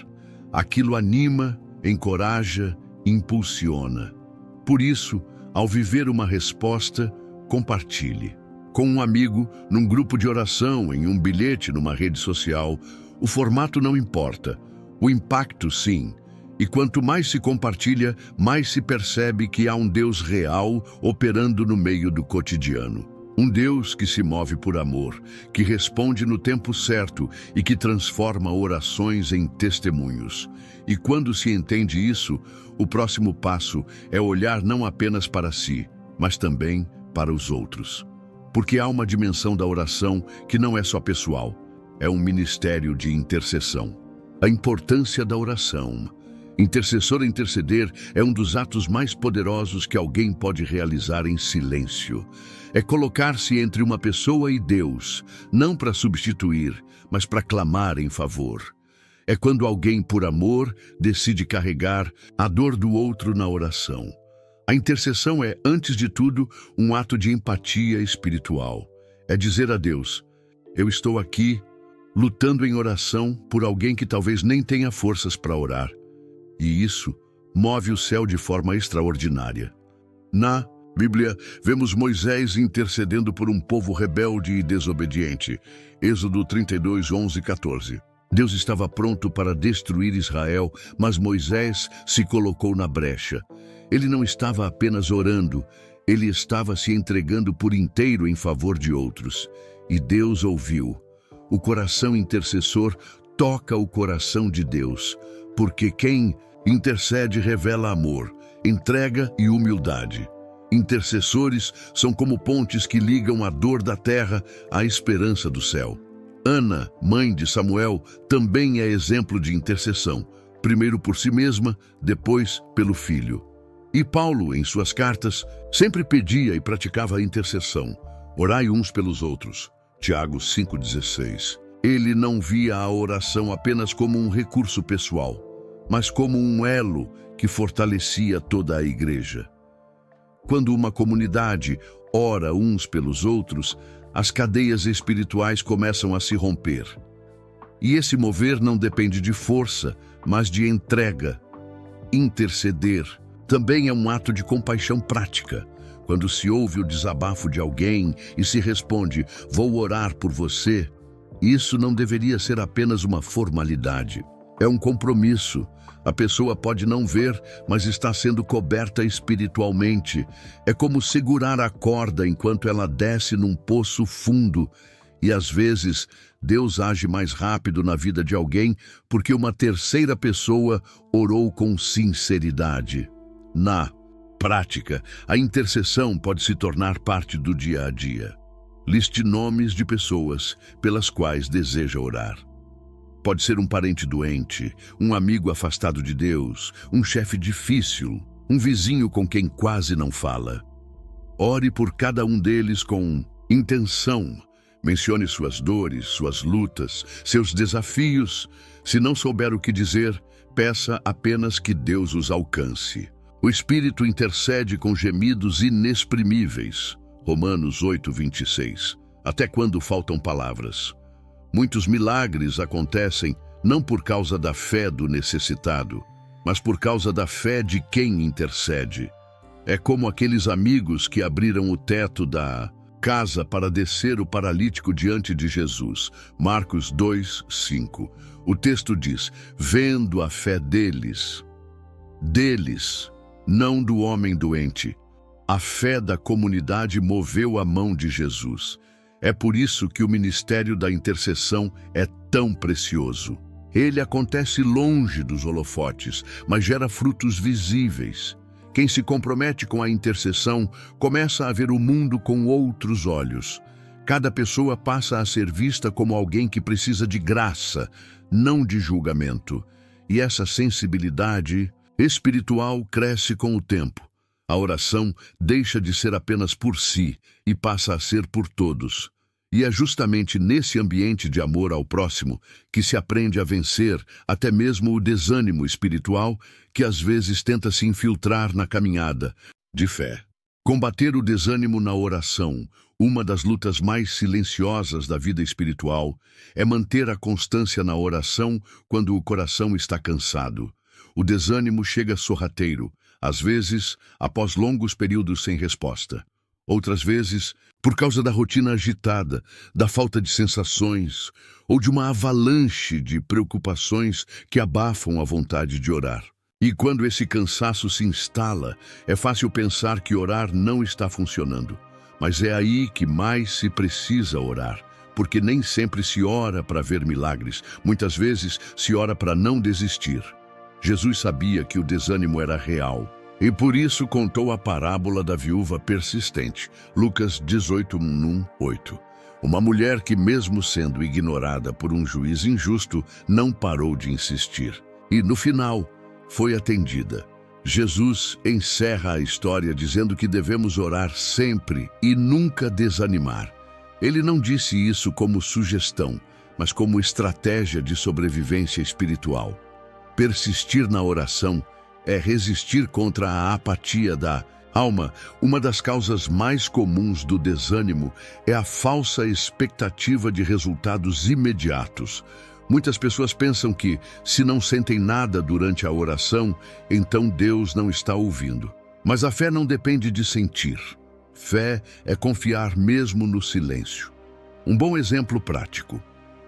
Aquilo anima, encoraja, impulsiona. Por isso, ao viver uma resposta, compartilhe. Com um amigo, num grupo de oração, em um bilhete numa rede social, o formato não importa, o impacto sim. E quanto mais se compartilha, mais se percebe que há um Deus real operando no meio do cotidiano. Um Deus que se move por amor, que responde no tempo certo e que transforma orações em testemunhos. E quando se entende isso, o próximo passo é olhar não apenas para si, mas também para os outros. Porque há uma dimensão da oração que não é só pessoal, é um ministério de intercessão. A importância da oração. Interceder é um dos atos mais poderosos que alguém pode realizar em silêncio. É colocar-se entre uma pessoa e Deus, não para substituir, mas para clamar em favor. É quando alguém, por amor, decide carregar a dor do outro na oração. A intercessão é, antes de tudo, um ato de empatia espiritual. É dizer a Deus: eu estou aqui, lutando em oração por alguém que talvez nem tenha forças para orar. E isso move o céu de forma extraordinária. Na Bíblia, vemos Moisés intercedendo por um povo rebelde e desobediente. Êxodo 32, 11 e 14. Deus estava pronto para destruir Israel, mas Moisés se colocou na brecha. Ele não estava apenas orando, ele estava se entregando por inteiro em favor de outros. E Deus ouviu. O coração intercessor toca o coração de Deus, porque quem intercede revela amor, entrega e humildade. Intercessores são como pontes que ligam a dor da terra à esperança do céu. Ana, mãe de Samuel, também é exemplo de intercessão, primeiro por si mesma, depois pelo filho. E Paulo, em suas cartas, sempre pedia e praticava a intercessão. Orai uns pelos outros. Tiago 5,16. Ele não via a oração apenas como um recurso pessoal, mas como um elo que fortalecia toda a igreja. Quando uma comunidade ora uns pelos outros, as cadeias espirituais começam a se romper. E esse mover não depende de força, mas de entrega. Interceder também é um ato de compaixão prática. Quando se ouve o desabafo de alguém e se responde, vou orar por você, isso não deveria ser apenas uma formalidade. É um compromisso. A pessoa pode não ver, mas está sendo coberta espiritualmente. É como segurar a corda enquanto ela desce num poço fundo. E às vezes, Deus age mais rápido na vida de alguém porque uma terceira pessoa orou com sinceridade. Na prática, a intercessão pode se tornar parte do dia a dia. Liste nomes de pessoas pelas quais deseja orar. Pode ser um parente doente, um amigo afastado de Deus, um chefe difícil, um vizinho com quem quase não fala. Ore por cada um deles com intenção. Mencione suas dores, suas lutas, seus desafios. Se não souber o que dizer, peça apenas que Deus os alcance. O Espírito intercede com gemidos inexprimíveis. Romanos 8:26. Até quando faltam palavras? Muitos milagres acontecem não por causa da fé do necessitado, mas por causa da fé de quem intercede. É como aqueles amigos que abriram o teto da casa para descer o paralítico diante de Jesus. Marcos 2:5. O texto diz, vendo a fé deles, não do homem doente. A fé da comunidade moveu a mão de Jesus. É por isso que o ministério da intercessão é tão precioso. Ele acontece longe dos holofotes, mas gera frutos visíveis. Quem se compromete com a intercessão começa a ver o mundo com outros olhos. Cada pessoa passa a ser vista como alguém que precisa de graça, não de julgamento. E essa sensibilidade espiritual cresce com o tempo. A oração deixa de ser apenas por si e passa a ser por todos. E é justamente nesse ambiente de amor ao próximo que se aprende a vencer até mesmo o desânimo espiritual que às vezes tenta se infiltrar na caminhada de fé. Combater o desânimo na oração, uma das lutas mais silenciosas da vida espiritual, é manter a constância na oração quando o coração está cansado. O desânimo chega sorrateiro, às vezes, após longos períodos sem resposta. Outras vezes, por causa da rotina agitada, da falta de sensações ou de uma avalanche de preocupações que abafam a vontade de orar. E quando esse cansaço se instala, é fácil pensar que orar não está funcionando. Mas é aí que mais se precisa orar, porque nem sempre se ora para ver milagres, muitas vezes se ora para não desistir. Jesus sabia que o desânimo era real e por isso contou a parábola da viúva persistente, Lucas 18:1-8. Uma mulher que, mesmo sendo ignorada por um juiz injusto, não parou de insistir. E, no final, foi atendida. Jesus encerra a história dizendo que devemos orar sempre e nunca desanimar. Ele não disse isso como sugestão, mas como estratégia de sobrevivência espiritual. Persistir na oração é resistir contra a apatia da alma. Uma das causas mais comuns do desânimo é a falsa expectativa de resultados imediatos. Muitas pessoas pensam que, se não sentem nada durante a oração, então Deus não está ouvindo. Mas a fé não depende de sentir. Fé é confiar mesmo no silêncio. Um bom exemplo prático.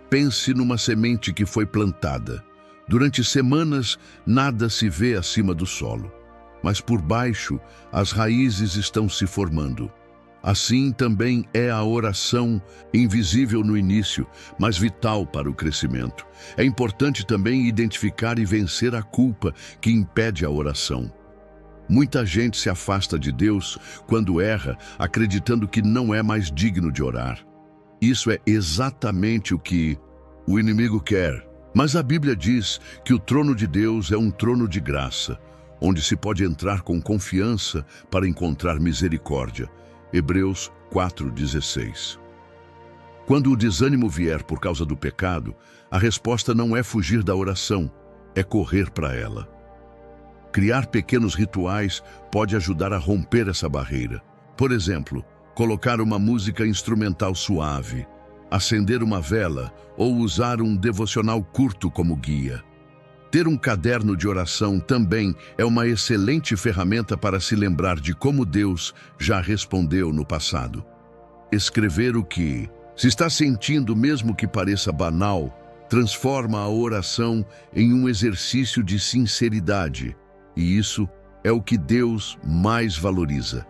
Pense numa semente que foi plantada. Durante semanas, nada se vê acima do solo, mas por baixo, as raízes estão se formando. Assim também é a oração, invisível no início, mas vital para o crescimento. É importante também identificar e vencer a culpa que impede a oração. Muita gente se afasta de Deus quando erra, acreditando que não é mais digno de orar. Isso é exatamente o que o inimigo quer. Mas a Bíblia diz que o trono de Deus é um trono de graça, onde se pode entrar com confiança para encontrar misericórdia. Hebreus 4:16. Quando o desânimo vier por causa do pecado, a resposta não é fugir da oração, é correr para ela. Criar pequenos rituais pode ajudar a romper essa barreira. Por exemplo, colocar uma música instrumental suave, acender uma vela ou usar um devocional curto como guia. Ter um caderno de oração também é uma excelente ferramenta para se lembrar de como Deus já respondeu no passado. Escrever o que se está sentindo, mesmo que pareça banal, transforma a oração em um exercício de sinceridade, e isso é o que Deus mais valoriza.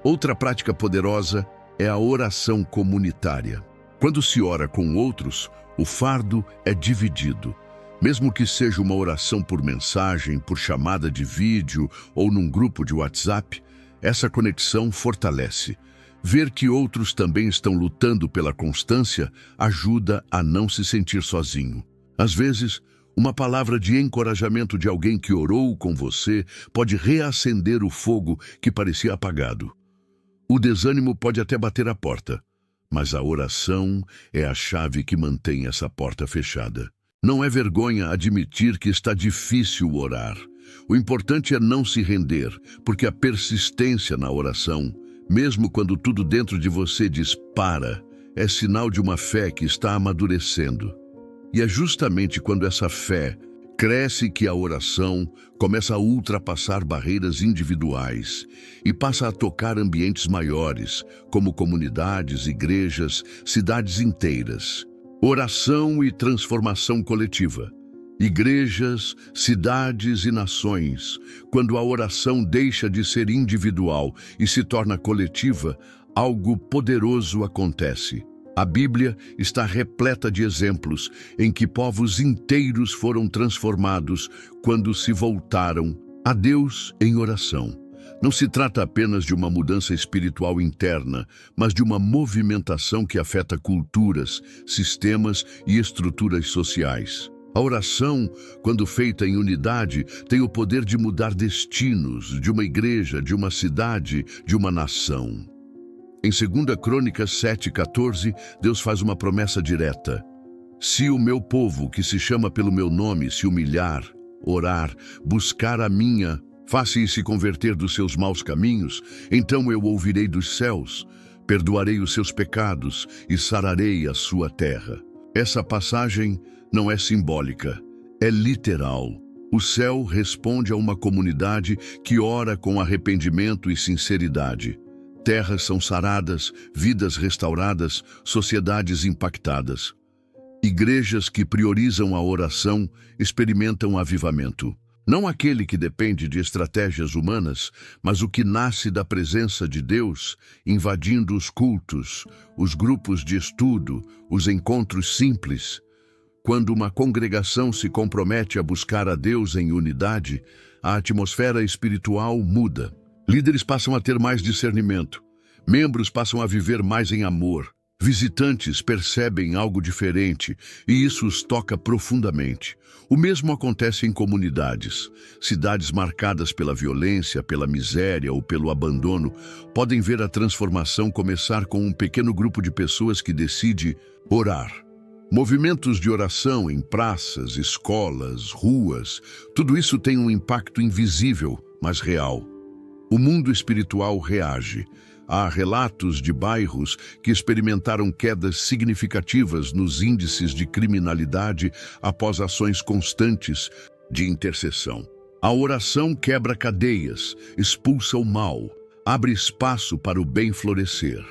Outra prática poderosa é a oração comunitária. Quando se ora com outros, o fardo é dividido. Mesmo que seja uma oração por mensagem, por chamada de vídeo ou num grupo de WhatsApp, essa conexão fortalece. Ver que outros também estão lutando pela constância ajuda a não se sentir sozinho. Às vezes, uma palavra de encorajamento de alguém que orou com você pode reacender o fogo que parecia apagado. O desânimo pode até bater a porta, mas a oração é a chave que mantém essa porta fechada. Não é vergonha admitir que está difícil orar. O importante é não se render, porque a persistência na oração, mesmo quando tudo dentro de você diz para, é sinal de uma fé que está amadurecendo. E é justamente quando essa fé cresce que a oração começa a ultrapassar barreiras individuais e passa a tocar ambientes maiores, como comunidades, igrejas, cidades inteiras. Oração e transformação coletiva. Igrejas, cidades e nações. Quando a oração deixa de ser individual e se torna coletiva, algo poderoso acontece. A Bíblia está repleta de exemplos em que povos inteiros foram transformados quando se voltaram a Deus em oração. Não se trata apenas de uma mudança espiritual interna, mas de uma movimentação que afeta culturas, sistemas e estruturas sociais. A oração, quando feita em unidade, tem o poder de mudar destinos de uma igreja, de uma cidade, de uma nação. Em 2 Crônicas 7:14, Deus faz uma promessa direta. Se o meu povo, que se chama pelo meu nome, se humilhar, orar, buscar a minha face e se converter dos seus maus caminhos, então eu ouvirei dos céus, perdoarei os seus pecados e sararei a sua terra. Essa passagem não é simbólica, é literal. O céu responde a uma comunidade que ora com arrependimento e sinceridade. Terras são saradas, vidas restauradas, sociedades impactadas. Igrejas que priorizam a oração experimentam avivamento. Não aquele que depende de estratégias humanas, mas o que nasce da presença de Deus, invadindo os cultos, os grupos de estudo, os encontros simples. Quando uma congregação se compromete a buscar a Deus em unidade, a atmosfera espiritual muda. Líderes passam a ter mais discernimento, membros passam a viver mais em amor. Visitantes percebem algo diferente e isso os toca profundamente. O mesmo acontece em comunidades. Cidades marcadas pela violência, pela miséria ou pelo abandono podem ver a transformação começar com um pequeno grupo de pessoas que decide orar. Movimentos de oração em praças, escolas, ruas, tudo isso tem um impacto invisível, mas real. O mundo espiritual reage. Há relatos de bairros que experimentaram quedas significativas nos índices de criminalidade após ações constantes de intercessão. A oração quebra cadeias, expulsa o mal, abre espaço para o bem florescer.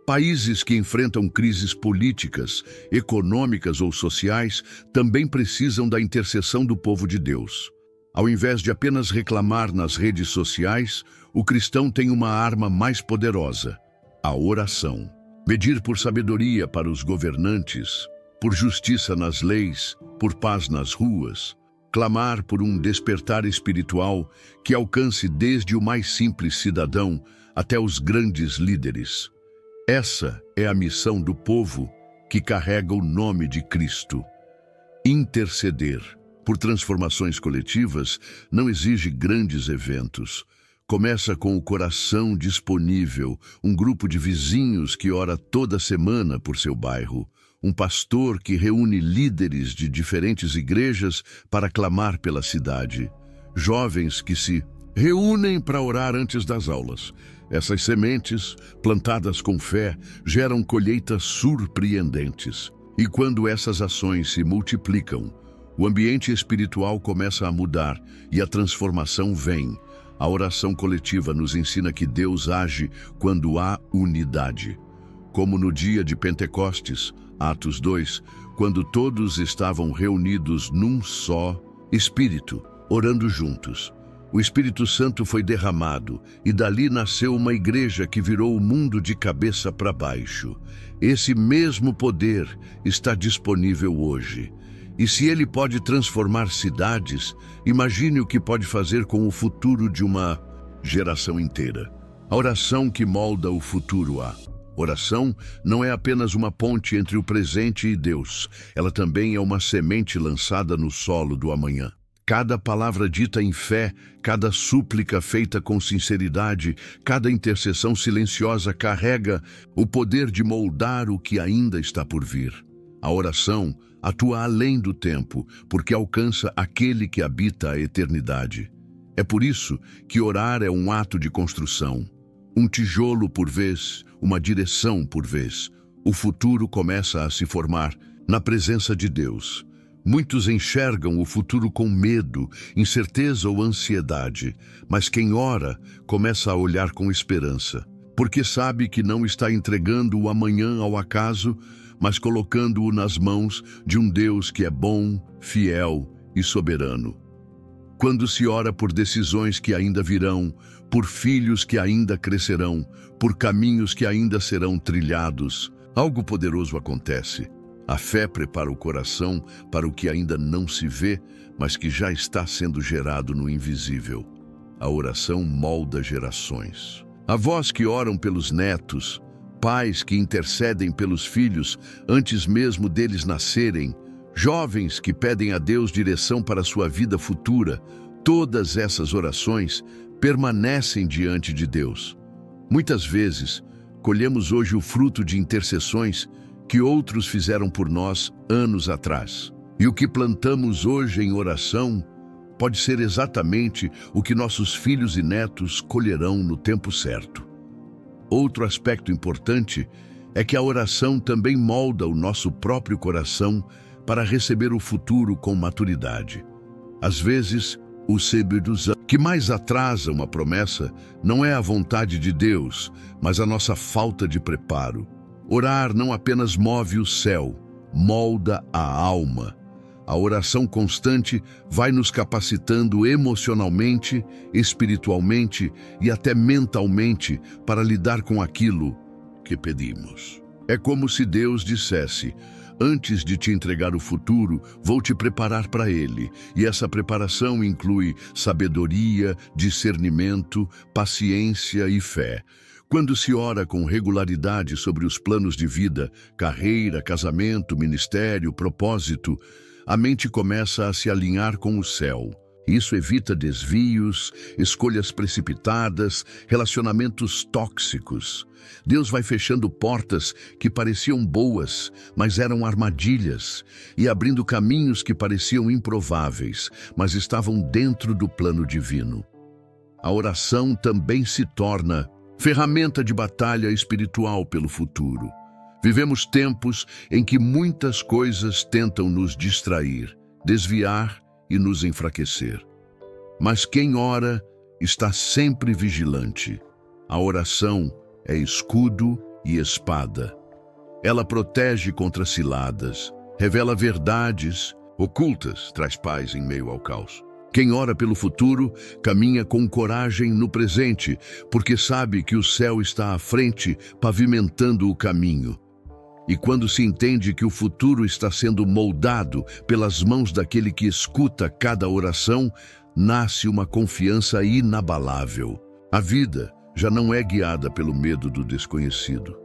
Países que enfrentam crises políticas, econômicas ou sociais também precisam da intercessão do povo de Deus. Ao invés de apenas reclamar nas redes sociais, o cristão tem uma arma mais poderosa, a oração. Pedir por sabedoria para os governantes, por justiça nas leis, por paz nas ruas. Clamar por um despertar espiritual que alcance desde o mais simples cidadão até os grandes líderes. Essa é a missão do povo que carrega o nome de Cristo. Interceder por transformações coletivas não exige grandes eventos. Começa com o coração disponível, um grupo de vizinhos que ora toda semana por seu bairro, um pastor que reúne líderes de diferentes igrejas para clamar pela cidade, jovens que se reúnem para orar antes das aulas. Essas sementes, plantadas com fé, geram colheitas surpreendentes. E quando essas ações se multiplicam, o ambiente espiritual começa a mudar e a transformação vem. A oração coletiva nos ensina que Deus age quando há unidade. Como no dia de Pentecostes, Atos 2, quando todos estavam reunidos num só Espírito, orando juntos. O Espírito Santo foi derramado e dali nasceu uma igreja que virou o mundo de cabeça para baixo. Esse mesmo poder está disponível hoje. E se ele pode transformar cidades, imagine o que pode fazer com o futuro de uma geração inteira. A oração que molda o futuro. A oração não é apenas uma ponte entre o presente e Deus. Ela também é uma semente lançada no solo do amanhã. Cada palavra dita em fé, cada súplica feita com sinceridade, cada intercessão silenciosa carrega o poder de moldar o que ainda está por vir. A oração atua além do tempo, porque alcança aquele que habita a eternidade. É por isso que orar é um ato de construção. Um tijolo por vez, uma direção por vez. O futuro começa a se formar na presença de Deus. Muitos enxergam o futuro com medo, incerteza ou ansiedade, mas quem ora começa a olhar com esperança, porque sabe que não está entregando o amanhã ao acaso, mas colocando-o nas mãos de um Deus que é bom, fiel e soberano. Quando se ora por decisões que ainda virão, por filhos que ainda crescerão, por caminhos que ainda serão trilhados, algo poderoso acontece. A fé prepara o coração para o que ainda não se vê, mas que já está sendo gerado no invisível. A oração molda gerações. Avós que oram pelos netos, pais que intercedem pelos filhos antes mesmo deles nascerem, jovens que pedem a Deus direção para a sua vida futura, todas essas orações permanecem diante de Deus. Muitas vezes, colhemos hoje o fruto de intercessões que outros fizeram por nós anos atrás. E o que plantamos hoje em oração pode ser exatamente o que nossos filhos e netos colherão no tempo certo. Outro aspecto importante é que a oração também molda o nosso próprio coração para receber o futuro com maturidade. Às vezes, o segredo que mais atrasa uma promessa não é a vontade de Deus, mas a nossa falta de preparo. Orar não apenas move o céu, molda a alma. A oração constante vai nos capacitando emocionalmente, espiritualmente e até mentalmente para lidar com aquilo que pedimos. É como se Deus dissesse: antes de te entregar o futuro, vou te preparar para ele. E essa preparação inclui sabedoria, discernimento, paciência e fé. Quando se ora com regularidade sobre os planos de vida, carreira, casamento, ministério, propósito, a mente começa a se alinhar com o céu. Isso evita desvios, escolhas precipitadas, relacionamentos tóxicos. Deus vai fechando portas que pareciam boas, mas eram armadilhas, e abrindo caminhos que pareciam improváveis, mas estavam dentro do plano divino. A oração também se torna ferramenta de batalha espiritual pelo futuro. Vivemos tempos em que muitas coisas tentam nos distrair, desviar e nos enfraquecer. Mas quem ora está sempre vigilante. A oração é escudo e espada. Ela protege contra ciladas, revela verdades ocultas, traz paz em meio ao caos. Quem ora pelo futuro caminha com coragem no presente, porque sabe que o céu está à frente, pavimentando o caminho. E quando se entende que o futuro está sendo moldado pelas mãos daquele que escuta cada oração, nasce uma confiança inabalável. A vida já não é guiada pelo medo do desconhecido,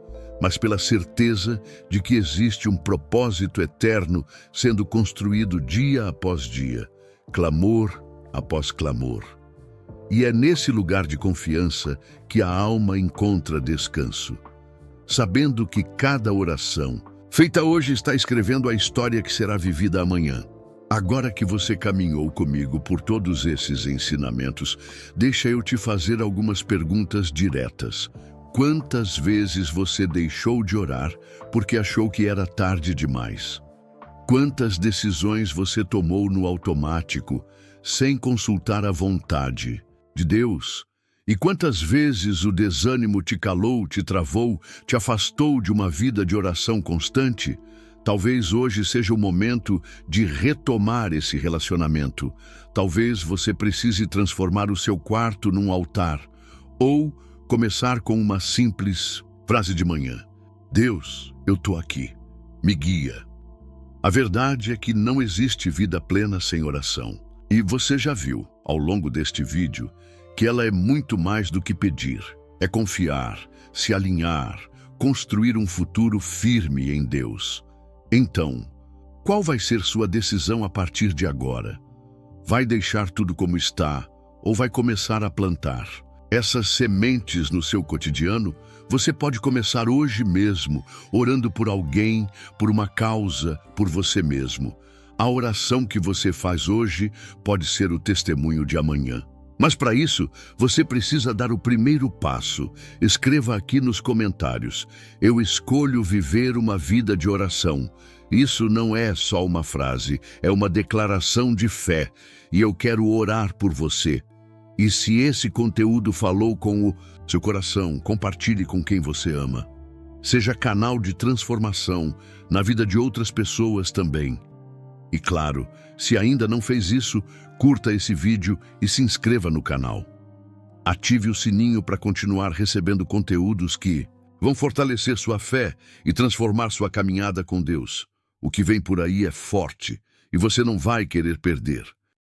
mas pela certeza de que existe um propósito eterno sendo construído dia após dia, clamor após clamor. E é nesse lugar de confiança que a alma encontra descanso, sabendo que cada oração, Feita hoje está escrevendo a história que será vivida amanhã. Agora que você caminhou comigo por todos esses ensinamentos, deixa eu te fazer algumas perguntas diretas. Quantas vezes você deixou de orar porque achou que era tarde demais? Quantas decisões você tomou no automático, sem consultar a vontade de Deus? E quantas vezes o desânimo te calou, te travou, te afastou de uma vida de oração constante? Talvez hoje seja o momento de retomar esse relacionamento. Talvez você precise transformar o seu quarto num altar, ou começar com uma simples frase de manhã: Deus, eu tô aqui, me guia. A verdade é que não existe vida plena sem oração. E você já viu, ao longo deste vídeo, que ela é muito mais do que pedir. É confiar, se alinhar, construir um futuro firme em Deus. Então, qual vai ser sua decisão a partir de agora? Vai deixar tudo como está ou vai começar a plantar essas sementes no seu cotidiano? Você pode começar hoje mesmo, orando por alguém, por uma causa, por você mesmo. A oração que você faz hoje pode ser o testemunho de amanhã. Mas para isso, você precisa dar o primeiro passo. Escreva aqui nos comentários: eu escolho viver uma vida de oração. Isso não é só uma frase, é uma declaração de fé. E eu quero orar por você. E se esse conteúdo falou com o seu coração, compartilhe com quem você ama. Seja canal de transformação na vida de outras pessoas também. E claro, se ainda não fez isso, curta esse vídeo e se inscreva no canal. Ative o sininho para continuar recebendo conteúdos que vão fortalecer sua fé e transformar sua caminhada com Deus. O que vem por aí é forte e você não vai querer perder.